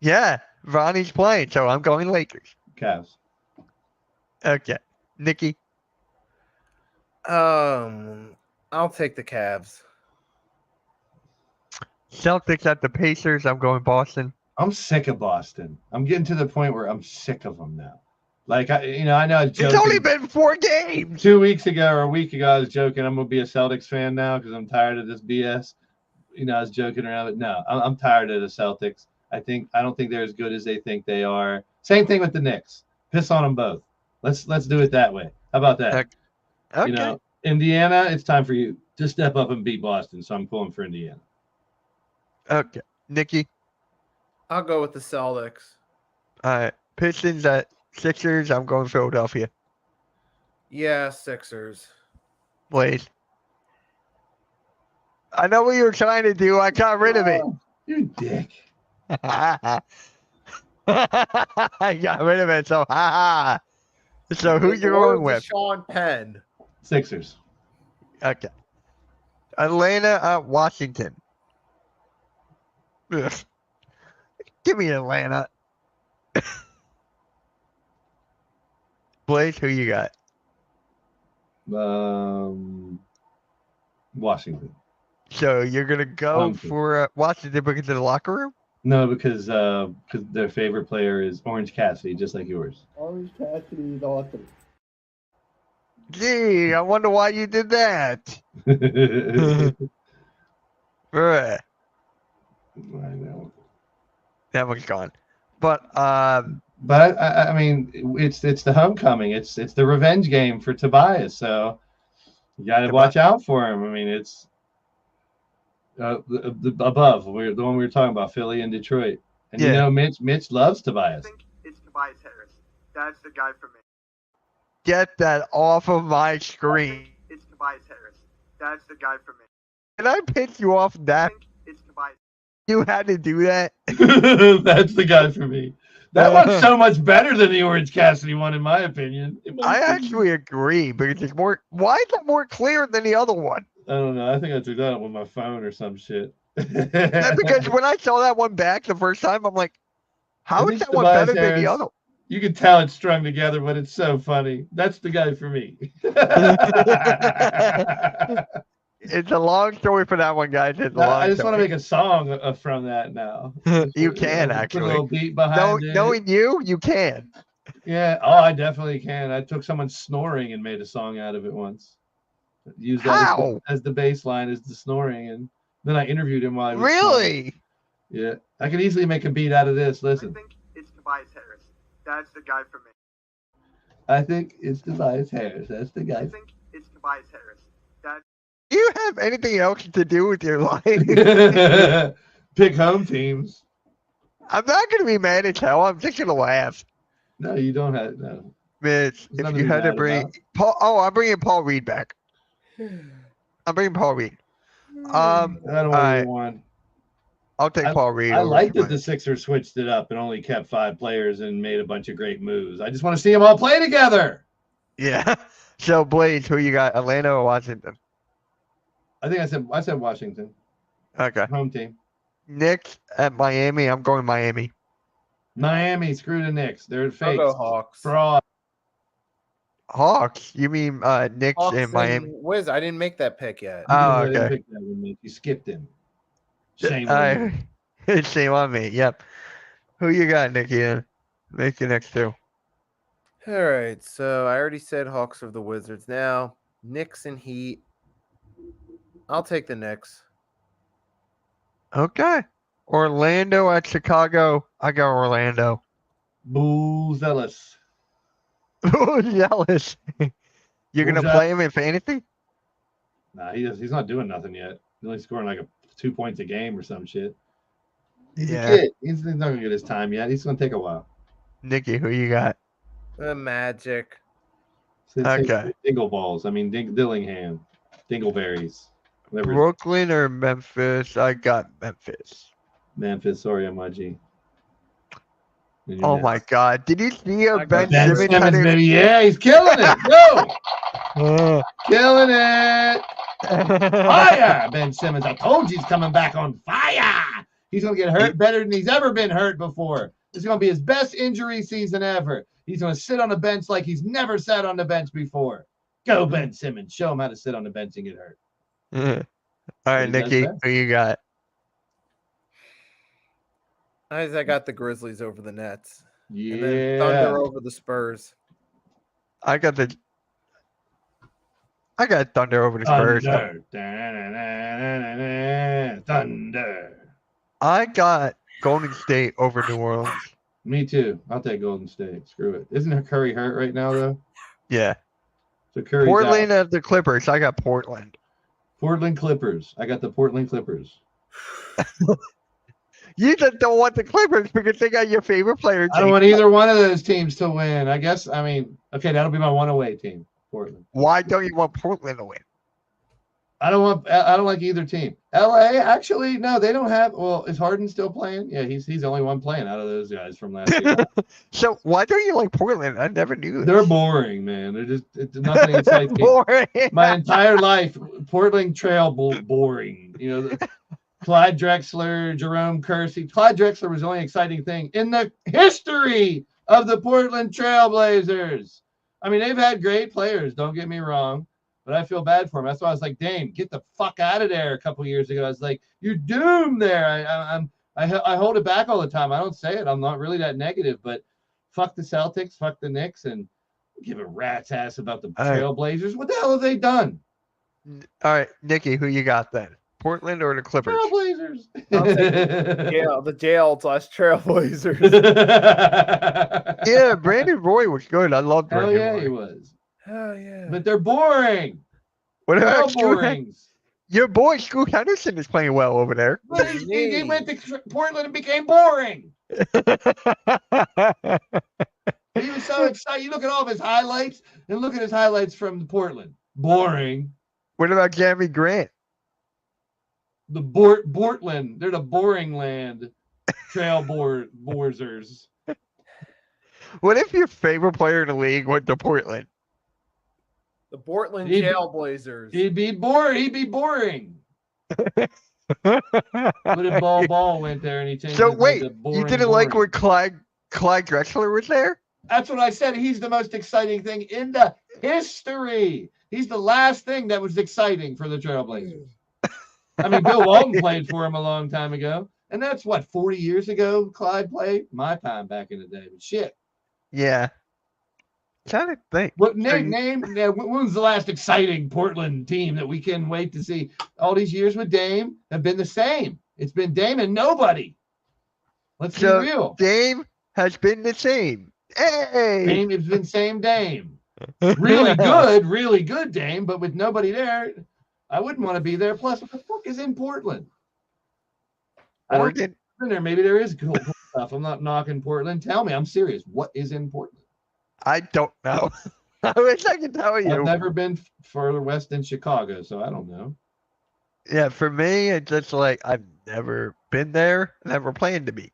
Yeah. Ronnie's playing, so I'm going Lakers. Cavs. Okay. Nikki? I'll take the Cavs. Celtics at the Pacers. I'm going Boston. I'm sick of Boston. I'm getting to the point where I'm sick of them now. Like, I know I was joking. It's only been 4 games. 2 weeks ago or a week ago, I was joking. I'm going to be a Celtics fan now because I'm tired of this BS. I was joking around. But no, I'm tired of the Celtics. I don't think they're as good as they think they are. Same thing with the Knicks. Piss on them both. Let's do it that way. How about that? Okay. Indiana, it's time for you to step up and beat Boston. So I'm pulling for Indiana. Okay. Nikki? I'll go with the Celtics. All right. Pistons at Sixers. I'm going Philadelphia. Yeah, Sixers. Blaze. I know what you were trying to do. I got rid of it. You dick. I got rid of it. So, ha. So who you Or going with? Sean Penn. Sixers. Okay. Atlanta at Washington. Ugh. Give me Atlanta. Blaze, who you got? Washington. So you're gonna go Washington. for Washington because of the locker room? No, because their favorite player is Orange Cassidy, just like yours. Orange Cassidy, the author. Gee, I wonder why you did that. I Bruh, know. that one's gone. But But I mean, it's the homecoming. It's the revenge game for Tobias. So you got to watch out for him. I mean, it's the above. The one we were talking about, Philly and Detroit. And Yeah. you know, Mitch loves I Tobias. think it's Tobias Harris. That's the guy for me. get that off of my I screen. think it's Tobias Harris. That's the guy for me. Can I piss you off I that think it's Tobias. you had to do that? That's the guy for me. That one's so much better than the Orange Cassidy one, in my opinion. I actually agree because it's more. Why is that more clear than the other one? I don't know. I think I took that with my phone or some shit. That's because when I saw that one back the first time, I'm like, how I is think that one Tobias better than the Harris- other? You can tell it's strung together, but it's so funny. That's the guy for me. It's a long story for that one, guys. It's a long I just want to story. make a song from that now. You can, Put a actually. little beat behind it. Knowing you can. Yeah. Oh, I definitely can. I took someone snoring and made a song out of it once. Used that How? as the bass line, as the snoring, and then I interviewed him while he was snoring. Really? Yeah. I could easily make a beat out of this. I Listen. think it's Tobias Harris. That's the guy for me. I think it's Tobias Harris. That's the I guy. think it's Tobias Harris. That's Do you have anything else to do with your life? Pick home teams. I'm not going to be mad as hell. I'm just going to laugh. No, you don't have no. Mitch, There's if nothing you to be had to mad bring about. Paul, I'm bringing Paul Reed back. I'm bringing Paul Reed. I don't want alright. either one. I'll take Paul Reed. I over like that Mike. the Sixers switched it up and only kept 5 players and made a bunch of great moves. I just want to see them all play together. Yeah. So Blaze, who you got? Atlanta or Washington? I think I said Washington. Okay. Home team. Knicks at Miami. I'm going Miami. Miami, screw the Knicks. They're I'll fake. go Hawks. Fraud. Hawks? You mean Knicks Hawks and Miami? and Wiz, I didn't make that pick yet. Oh, I didn't okay. pick that one, Nick. You skipped him. Shame on you. Shame on me. Yep. Who you got, Nikki? Then? Make your next two. All right, so I already said Hawks of the Wizards. Now Knicks and Heat. I'll take the Knicks. Okay. Orlando at Chicago. I got Orlando. Boo zealous. Oh, jealous. You're Who's gonna that? play him if anything? Nah, he's not doing nothing yet. He's only scoring like 2 points a game or some shit. He's Yeah. a kid. He's not gonna get his time yet. He's gonna take a while. Nikki, who you got? The Magic. So Okay. Dingle balls. I mean, Dillingham. Dingleberries. Whatever. Brooklyn or Memphis? I got Memphis. Memphis. Sorry, Amaji. Oh my God! Did you see I got Ben Ben Simmons? Simmons, had a- baby. Yeah, he's killing it. Go. Uh, Killing it. Fire. Ben Simmons. I told you he's coming back on fire. He's going to get hurt better than he's ever been hurt before. This is going to be his best injury season ever. He's going to sit on the bench like he's never sat on the bench before. Go, Ben Simmons. Show him how to sit on the bench and get hurt. All right, He does Nikki, that. who you got? I got the Grizzlies over the Nets. Yeah. And then Thunder over the Spurs. I got Thunder over the Spurs. Thunder. Da-na-na-na-na-na. Thunder. I got Golden State over New Orleans. Me too. I'll take Golden State. Screw it. Isn't Curry hurt right now, though? Yeah. So Curry's Portland out. of the Clippers. I got Portland. Portland Clippers. I got the Portland Clippers. You just don't want the Clippers because they got your favorite player. I don't want either one of those teams to win. I guess, I mean, okay, that'll be my one away team, Portland. Why don't you want Portland to win? I don't like either team. LA, actually, no, they don't have. Well, is Harden still playing? Yeah, he's the only one playing out of those guys from last year. So why don't you like Portland? I never knew this. They're boring, man. They're just nothing excites me. Boring. My entire life, Portland Trail boring. You know, Clyde Drexler, Jerome Kersey. Clyde Drexler was the only exciting thing in the history of the Portland Trailblazers. I mean, they've had great players. Don't get me wrong. But I feel bad for him. That's why I was like, Dame, get the fuck out of there a couple years ago. I was like, you're doomed there. I hold it back all the time. I don't say it. I'm not really that negative, but fuck the Celtics, fuck the Knicks, and give a rat's ass about the Trailblazers. What the hell have they done? All right, Nikki, who you got then? Portland or the Clippers? Trailblazers. The Trailblazers. Yeah, Brandon Roy was good. I love Hell Brandon yeah, Roy. he was. Hell yeah. But they're boring. What They're all about Scoot? borings. Your boy Scoot Henderson is playing well over there. But he went to Portland and became boring. He was so excited. You look at all of his highlights and look at his highlights from Portland. Boring. What about Jeremy Grant? The Portland. They're the boring land. Trailblazers. What if your favorite player in the league went to Portland? The Portland He'd- Trailblazers. He'd be boring. He'd be boring. What if Ball went there and he changed So his name wait, to you boring, didn't like boring? when Clyde Drexler was there? That's what I said. He's the most exciting thing in the history. He's the last thing that was exciting for the Trailblazers. I mean, Bill Walton played for him a long time ago. And that's what, 40 years ago Clyde played? My time back in the day. But shit. Yeah. Trying to think. What when was the last exciting Portland team that we can wait to see? All these years with Dame have been the same. It's been Dame and nobody. Let's be real. Dame has been the same. Hey! Dame has been same Dame. Really good Dame, but with nobody there, I wouldn't want to be there. Plus, what the fuck is in Portland? Oregon. There, maybe there is cool stuff. I'm not knocking Portland. Tell me, I'm serious. What is in Portland? I don't know. I wish I could tell you. I've never been further west than Chicago, so I don't know. Yeah, for me, it's just like I've never been there, never planned to be.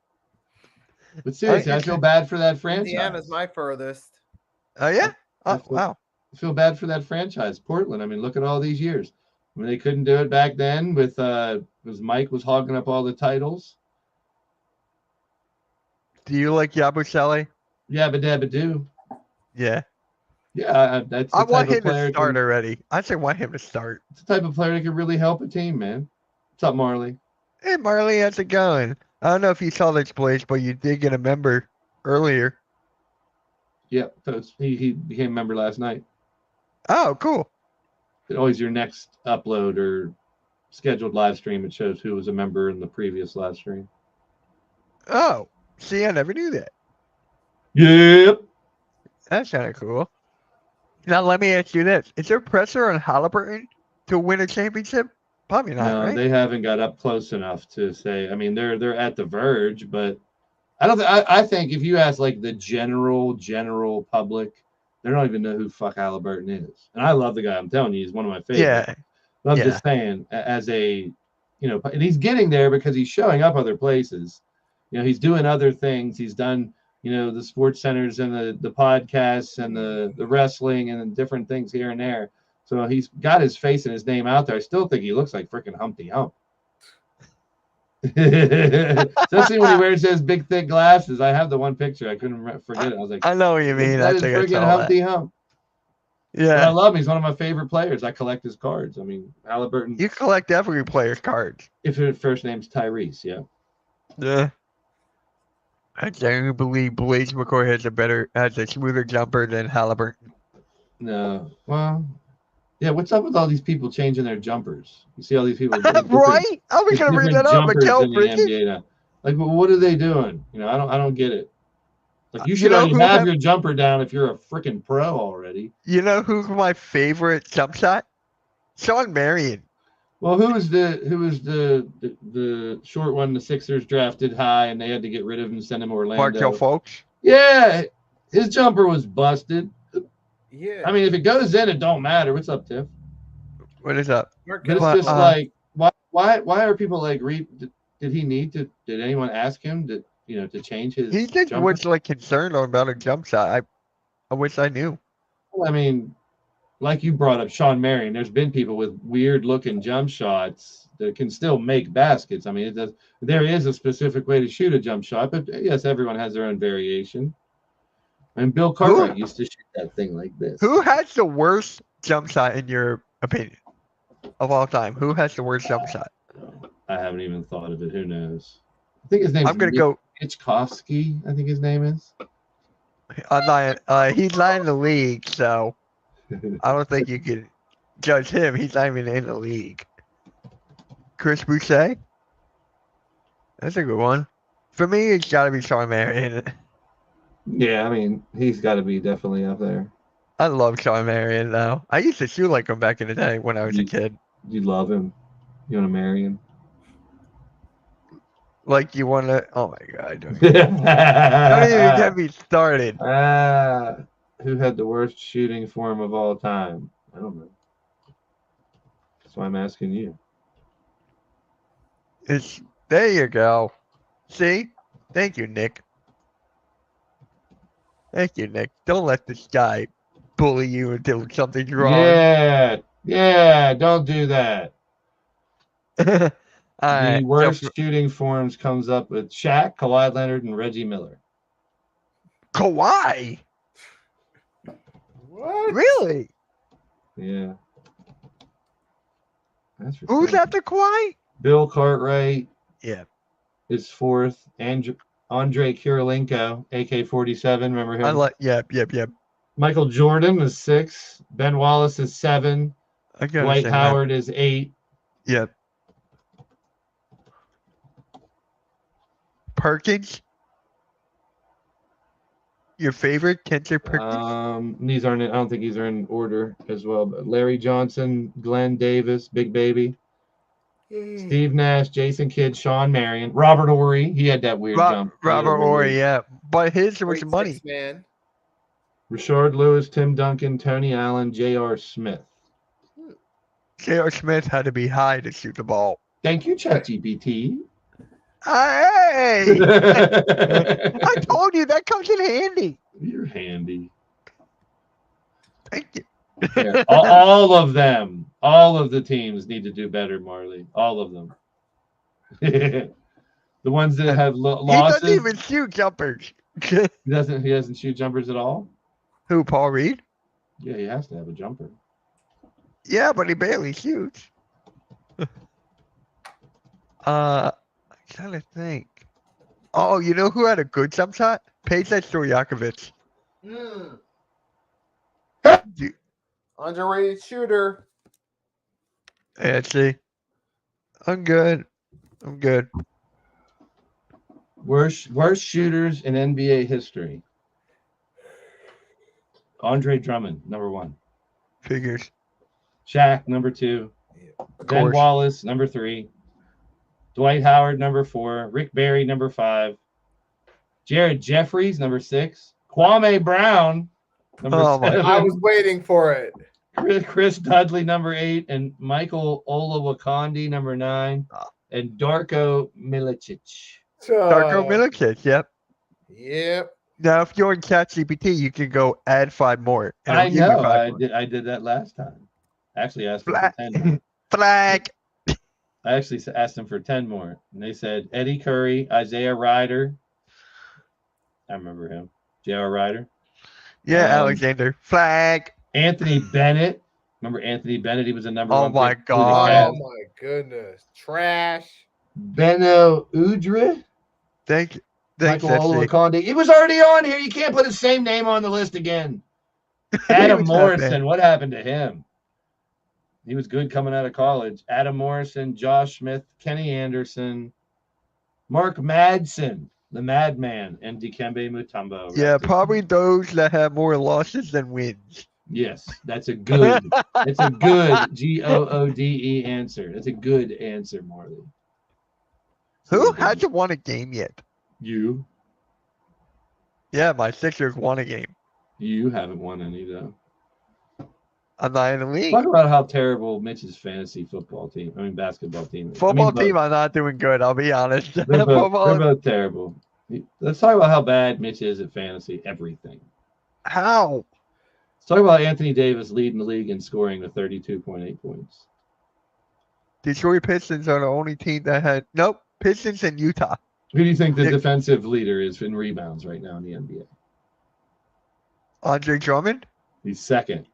But seriously, I feel bad for that franchise. Indiana's my furthest. Oh yeah. Oh wow. I feel bad for that franchise, Portland. I mean, look at all these years. I mean, they couldn't do it back then with because Mike was hogging up all the titles. Do you like Yabusele? Yabba dabba do. Yeah. Yeah, that's the I want type him of player to start already. I just want him to start. It's the type of player that could really help a team, man. What's up, Marley? Hey Marley, how's it going? I don't know if you saw this place, but you did get a member earlier. Yep, so he became a member last night. Oh, cool. It's always your next upload or scheduled live stream. It shows who was a member in the previous live stream. Oh, see, I never knew that. Yep. That's kind of cool. Now, let me ask you this. Is there pressure on Halliburton to win a championship? Probably not, No, right? they haven't got up close enough to say. I mean, they're at the verge, but I don't. I think if you ask like the general public, they don't even know who fuck Halliburton is. And I love the guy. I'm telling you, he's one of my favorites. Yeah. But I'm Yeah. just saying, as a, and he's getting there because he's showing up other places. He's doing other things. He's done, the sports centers and the podcasts and the wrestling and different things here and there. So he's got his face and his name out there. I still think he looks like freaking Humpty Hump. Especially when he wears those big thick glasses. I have the one picture. I couldn't forget it. I was like, I know what you mean. that I is think I freaking saw that. Humpty Hump. But I Yeah. love him. He's one of my favorite players. I collect his cards. I mean, Halliburton. You collect every player's cards. If his first name's Tyrese, yeah. Yeah. I genuinely believe Blaze McCoy has a smoother jumper than Halliburton. No. Well, yeah, what's up with all these people changing their jumpers? You see all these people. Right? I was gonna bring that up, Miguel Bridges. Now. Like, well, what are they doing? I don't get it. Like, you You should know already who have have- your jumper down if you're a freaking pro already. You know who's my favorite jump shot? Sean Marion. Well, who was the short one the Sixers drafted high and they had to get rid of him and send him to Orlando? Markel Folks. Yeah, his jumper was busted. Yeah. I mean, if it goes in, it don't matter. What's up, Tiff? What is up? Mark But it's But, just like, why are people like, did he need to? Did anyone ask him to change his he just jumper? was like concerned about a jump shot. I wish I knew. I mean, like you brought up Sean Marion, there's been people with weird looking jump shots that can still make baskets. I mean, there is a specific way to shoot a jump shot, but yes, everyone has their own variation. And Bill Cartwright used to shoot that thing like this. Who has the worst jump shot in your opinion of all time? Who has the worst jump shot? I haven't even thought of it. Who knows? I think his name's I'm gonna go. Michkowski, I think his name is. I'm not. He's not in the league, so I don't think you can judge him. He's not even in the league. Chris Boucher. That's a good one. For me, it's got to be Sean Marion. Yeah, I mean, he's got to be definitely up there. I love Sean Marion, though. I used to shoot like him back in the day when I was a kid. You love him. You want to marry him? Like, you want to... Oh, my God. Don't even get me started. Who had the worst shooting form of all time? I don't know. That's why I'm asking you. There you go. See? Thank you, Nick. Thank you, Nick. Don't let this guy bully you until something's wrong. Yeah, don't do that. All right. The worst shooting forms comes up with Shaq, Kawhi Leonard, and Reggie Miller. Kawhi? What? Really? Yeah. Who's after Kawhi? Bill Cartwright. Yeah. Is fourth. Andre Kirilenko, AK-47. Remember him? Yep. Michael Jordan is 6. Ben Wallace is 7. Dwight Howard is 8. Yep. Perkins? Your favorite, Kendrick Perkins? These aren't. I don't think these are in order as well. But Larry Johnson, Glenn Davis, Big Baby, Steve Nash, Jason Kidd, Sean Marion, Robert Horry. He had that weird jump. Robert Horry, yeah, but his was money. Man. Rashard Lewis, Tim Duncan, Tony Allen, J.R. Smith. J.R. Smith had to be high to shoot the ball. Thank you, ChatGPT. Hey! I told you that comes in handy. You're handy. Thank you. Yeah, all of them. All of the teams need to do better, Marley. All of them. The ones that have losses. He doesn't even shoot jumpers. He doesn't shoot jumpers at all? Who, Paul Reed? Yeah, he has to have a jumper. Yeah, but he barely shoots. I'm trying to think. Oh, you know who had a good jump shot? Peja Stojakovic. Underrated shooter. Yeah, see. I'm good. Worst shooters in NBA history. Andre Drummond, number 1. Figures. Shaq, number 2. Ben Wallace, number 3. Dwight Howard, number 4. Rick Barry, number 5. Jared Jeffries, number 6. Kwame Brown, number 7. I was waiting for it. Chris Dudley, number 8. And Michael Olawokandi, number 9. And Darko Milicic. Darko Milicic, yep. Yep. Now, if you're in ChatGPT, you can go add 5 more. I know. I did that last time. Actually, asked for 10 more. Flag. I actually asked them for 10 more. And they said Eddie Curry, Isaiah Ryder. I remember him. J.R. Ryder. Yeah, Alexander. Flag. Anthony Bennett. Remember Anthony Bennett? He was a number 1. Oh, my God. Oh, my goodness. Trash. Benno Udrih. Thank you. Michael Olawokandi. He was already on here. You can't put the same name on the list again. Adam Morrison. What happened to him? He was good coming out of college. Adam Morrison, Josh Smith, Kenny Anderson, Mark Madsen, the Madman, and Dikembe Mutombo. Yeah, probably those that have more losses than wins. Yes, that's a good. It's a good GOODE answer. That's a good answer, Marley. Who hasn't won a game yet? You. Yeah, my Sixers won a game. You haven't won any though. I'm not in the league. Talk about how terrible Mitch's fantasy basketball team is. Football team, I'm not doing good. I'll be honest. They're both Football, terrible. Let's talk about how bad Mitch is at fantasy everything. how? Let's talk about Anthony Davis leading the league in scoring with 32.8 points. Detroit Pistons are the only team that had nope. Pistons and Utah. Who do you think the Nick- defensive leader is in rebounds right now in the NBA? Andre Drummond. He's second.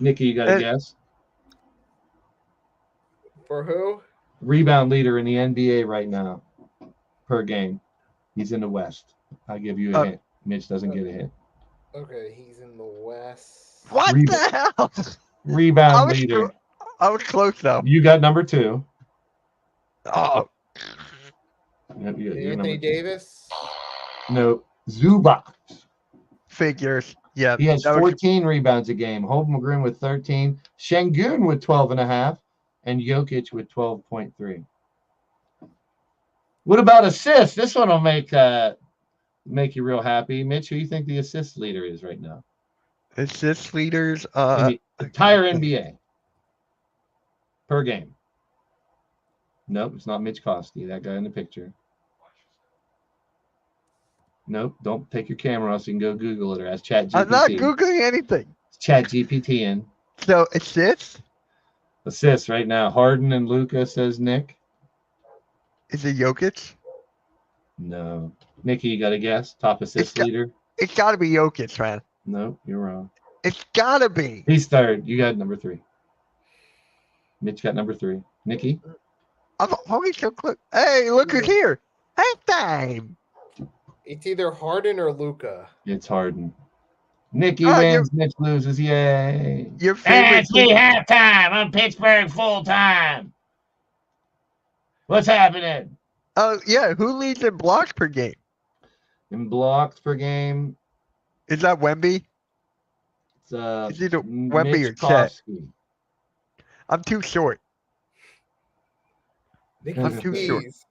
Nikki, you got a And- guess? For who? Rebound leader in the NBA right now per game. He's in the West. I'll give you a hint. Mitch doesn't get a hint. Okay, he's in the West. What Rebound. the hell? Rebound leader. I was close though. You got number 2. Oh, Yep, you're Anthony number 2. Davis. No, Zubac. figures. Yeah. He has that was- 14 rebounds a game. Holmgren with 13. Şengün with 12.5. And Jokic with 12.3. What about assists? This one will make you real happy. Mitch, who do you think the assist leader is right now? assist leaders. In the entire NBA. Per game. Nope, it's not Mitch Kosky, that guy in the picture. Nope, don't take your camera off so you can go Google it or ask ChatGPT. I'm not googling anything. ChatGPT in. So assists. Assists right now. Harden and Luka, says Nick. Is it Jokic? No. Nikki, you got a guess? Top assist got- leader? It's got to be Jokic, man. No, you're wrong. It's got to be. He's third. You got number 3. Mitch got number 3. Nikki? I'm always so close. Hey, look who's here. Halftime. It's either Harden or Luca. It's Harden. Nikki Oh, wins. Mitch loses. Yay. Your favorite team. halftime. I'm Pittsburgh full time. What's happening? Oh, yeah. Who leads in blocks per game? In blocks per game, Is that Wemby? it's It's either Mitch Wemby or Chet. Kosky. I'm too short. Nicky I'm too short. Keys.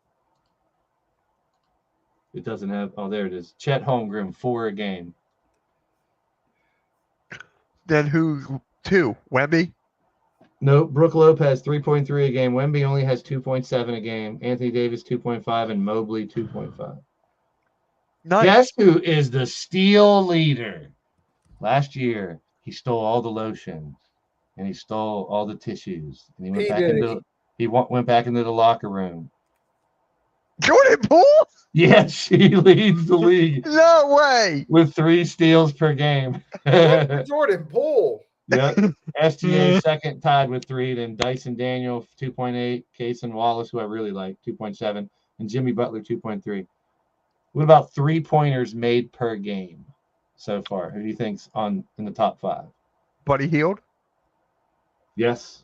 It doesn't have. Oh, there it is. Chet Holmgren 4 a game. Then who? Two. Wemby? No, Brooke Lopez 3.3 a game. Wemby only has 2.7 a game. Anthony Davis 2.5 and Mobley 2.5. Nice. Guess who is the steal leader? Last year, he stole all the lotion and he stole all the tissues. And he went P. back Diddy. went back into the locker room. Jordan Poole? Yes, she leads the league No way. with 3 steals per game. Jordan Poole. Yep. SGA second, tied with 3. Then Dyson Daniel 2.8. Cason Wallace, who I really like, 2.7. And Jimmy Butler 2.3. What about 3-pointers made per game so far? Who do you think's in the top 5? Buddy Hield? Yes.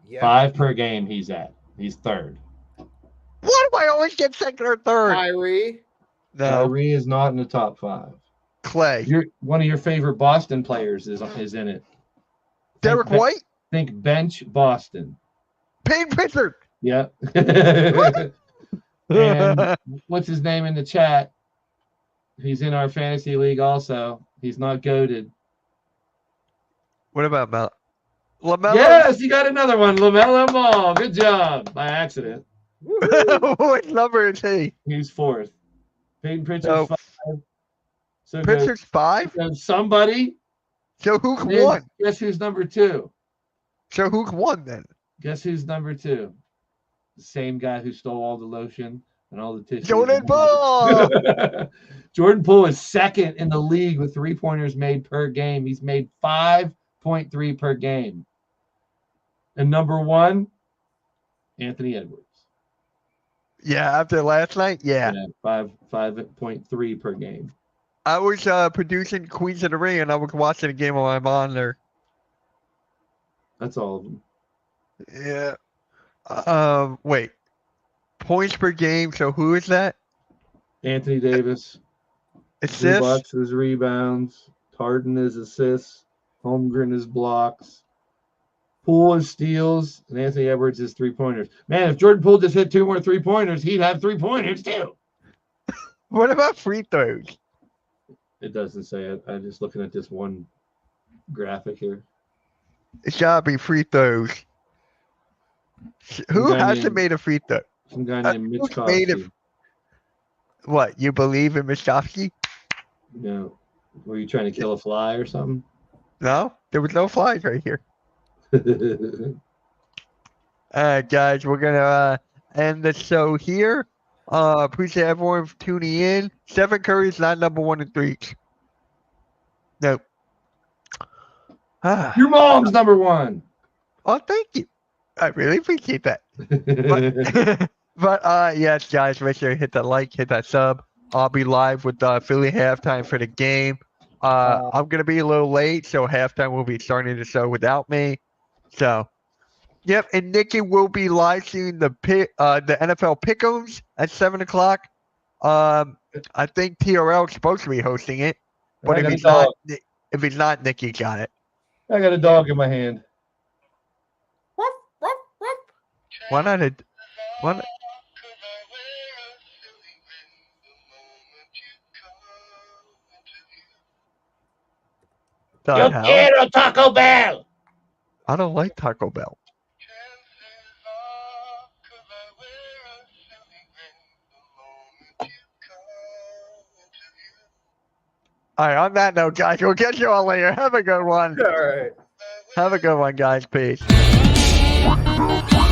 Yeah. 5 per game he's at. He's third. Why do I always get second or third? Kyrie. No. Kyrie is not in the top 5. Clay. One of your favorite Boston players is in it. Derek Think- White? Think bench Boston. Payne Pritchard. Yeah. And what's his name in the chat? He's in our fantasy league also. He's not goated. What about Mel? LaMelo? Yes, you got another one. LaMelo Ball. Good job. By accident. Woohoo. What number is he? He's 4th. Peyton Pritchard Oh. 5. So Pritchard's 5? somebody. So who's Then one? Guess who's number 2? So who's one then? Guess who's number 2? The same guy who stole all the lotion and all the tissues. Jordan Poole. Jordan Poole is second in the league with 3-pointers made per game. He's made 5.3 per game. And number 1, Anthony Edwards. Yeah, after last night? Yeah. 5.3 per game. I was producing Queens of the Ring and I was watching a game on my monitor. That's all of them. Yeah. Wait. Points per game. So who is that? Anthony Davis. Assists? Bucks is rebounds. Harden is assists. Holmgren is blocks. Poole is steals. And Anthony Edwards is 3-pointers. Man, if Jordan Poole just hit 2 more 3-pointers, he'd have 3-pointers too. What about free throws? It doesn't say it. I'm just looking at this one graphic here. It's gotta be free throws. Who guy hasn't named- made a free throw? Some guy named Mitch who's made it- Kosky. What, you believe in Mishovsky? No. Were you trying to kill a fly or something? No? There was no flies right here. Alright, guys, we're gonna end the show here. Appreciate everyone for tuning in. Stephen Curry's not number 1 in threes. Nope. Your mom's number 1. Oh, thank you. I really appreciate that. But yes, guys, make sure to hit that like, hit that sub. I'll be live with Philly halftime for the game. I'm gonna be a little late, so halftime will be starting the show without me. So, yep, and Nikki will be live streaming the NFL Pick'ems at 7:00. I think TRL is supposed to be hosting it, but I if he's not, Nikki got it. got a dog in my hand. Why not? Why not? Yo quiero Taco Bell. I don't like Taco Bell. All right, on that note, guys, we'll catch you all later. Have a good one. All right. Have a good one, guys. Peace. Rock the bell.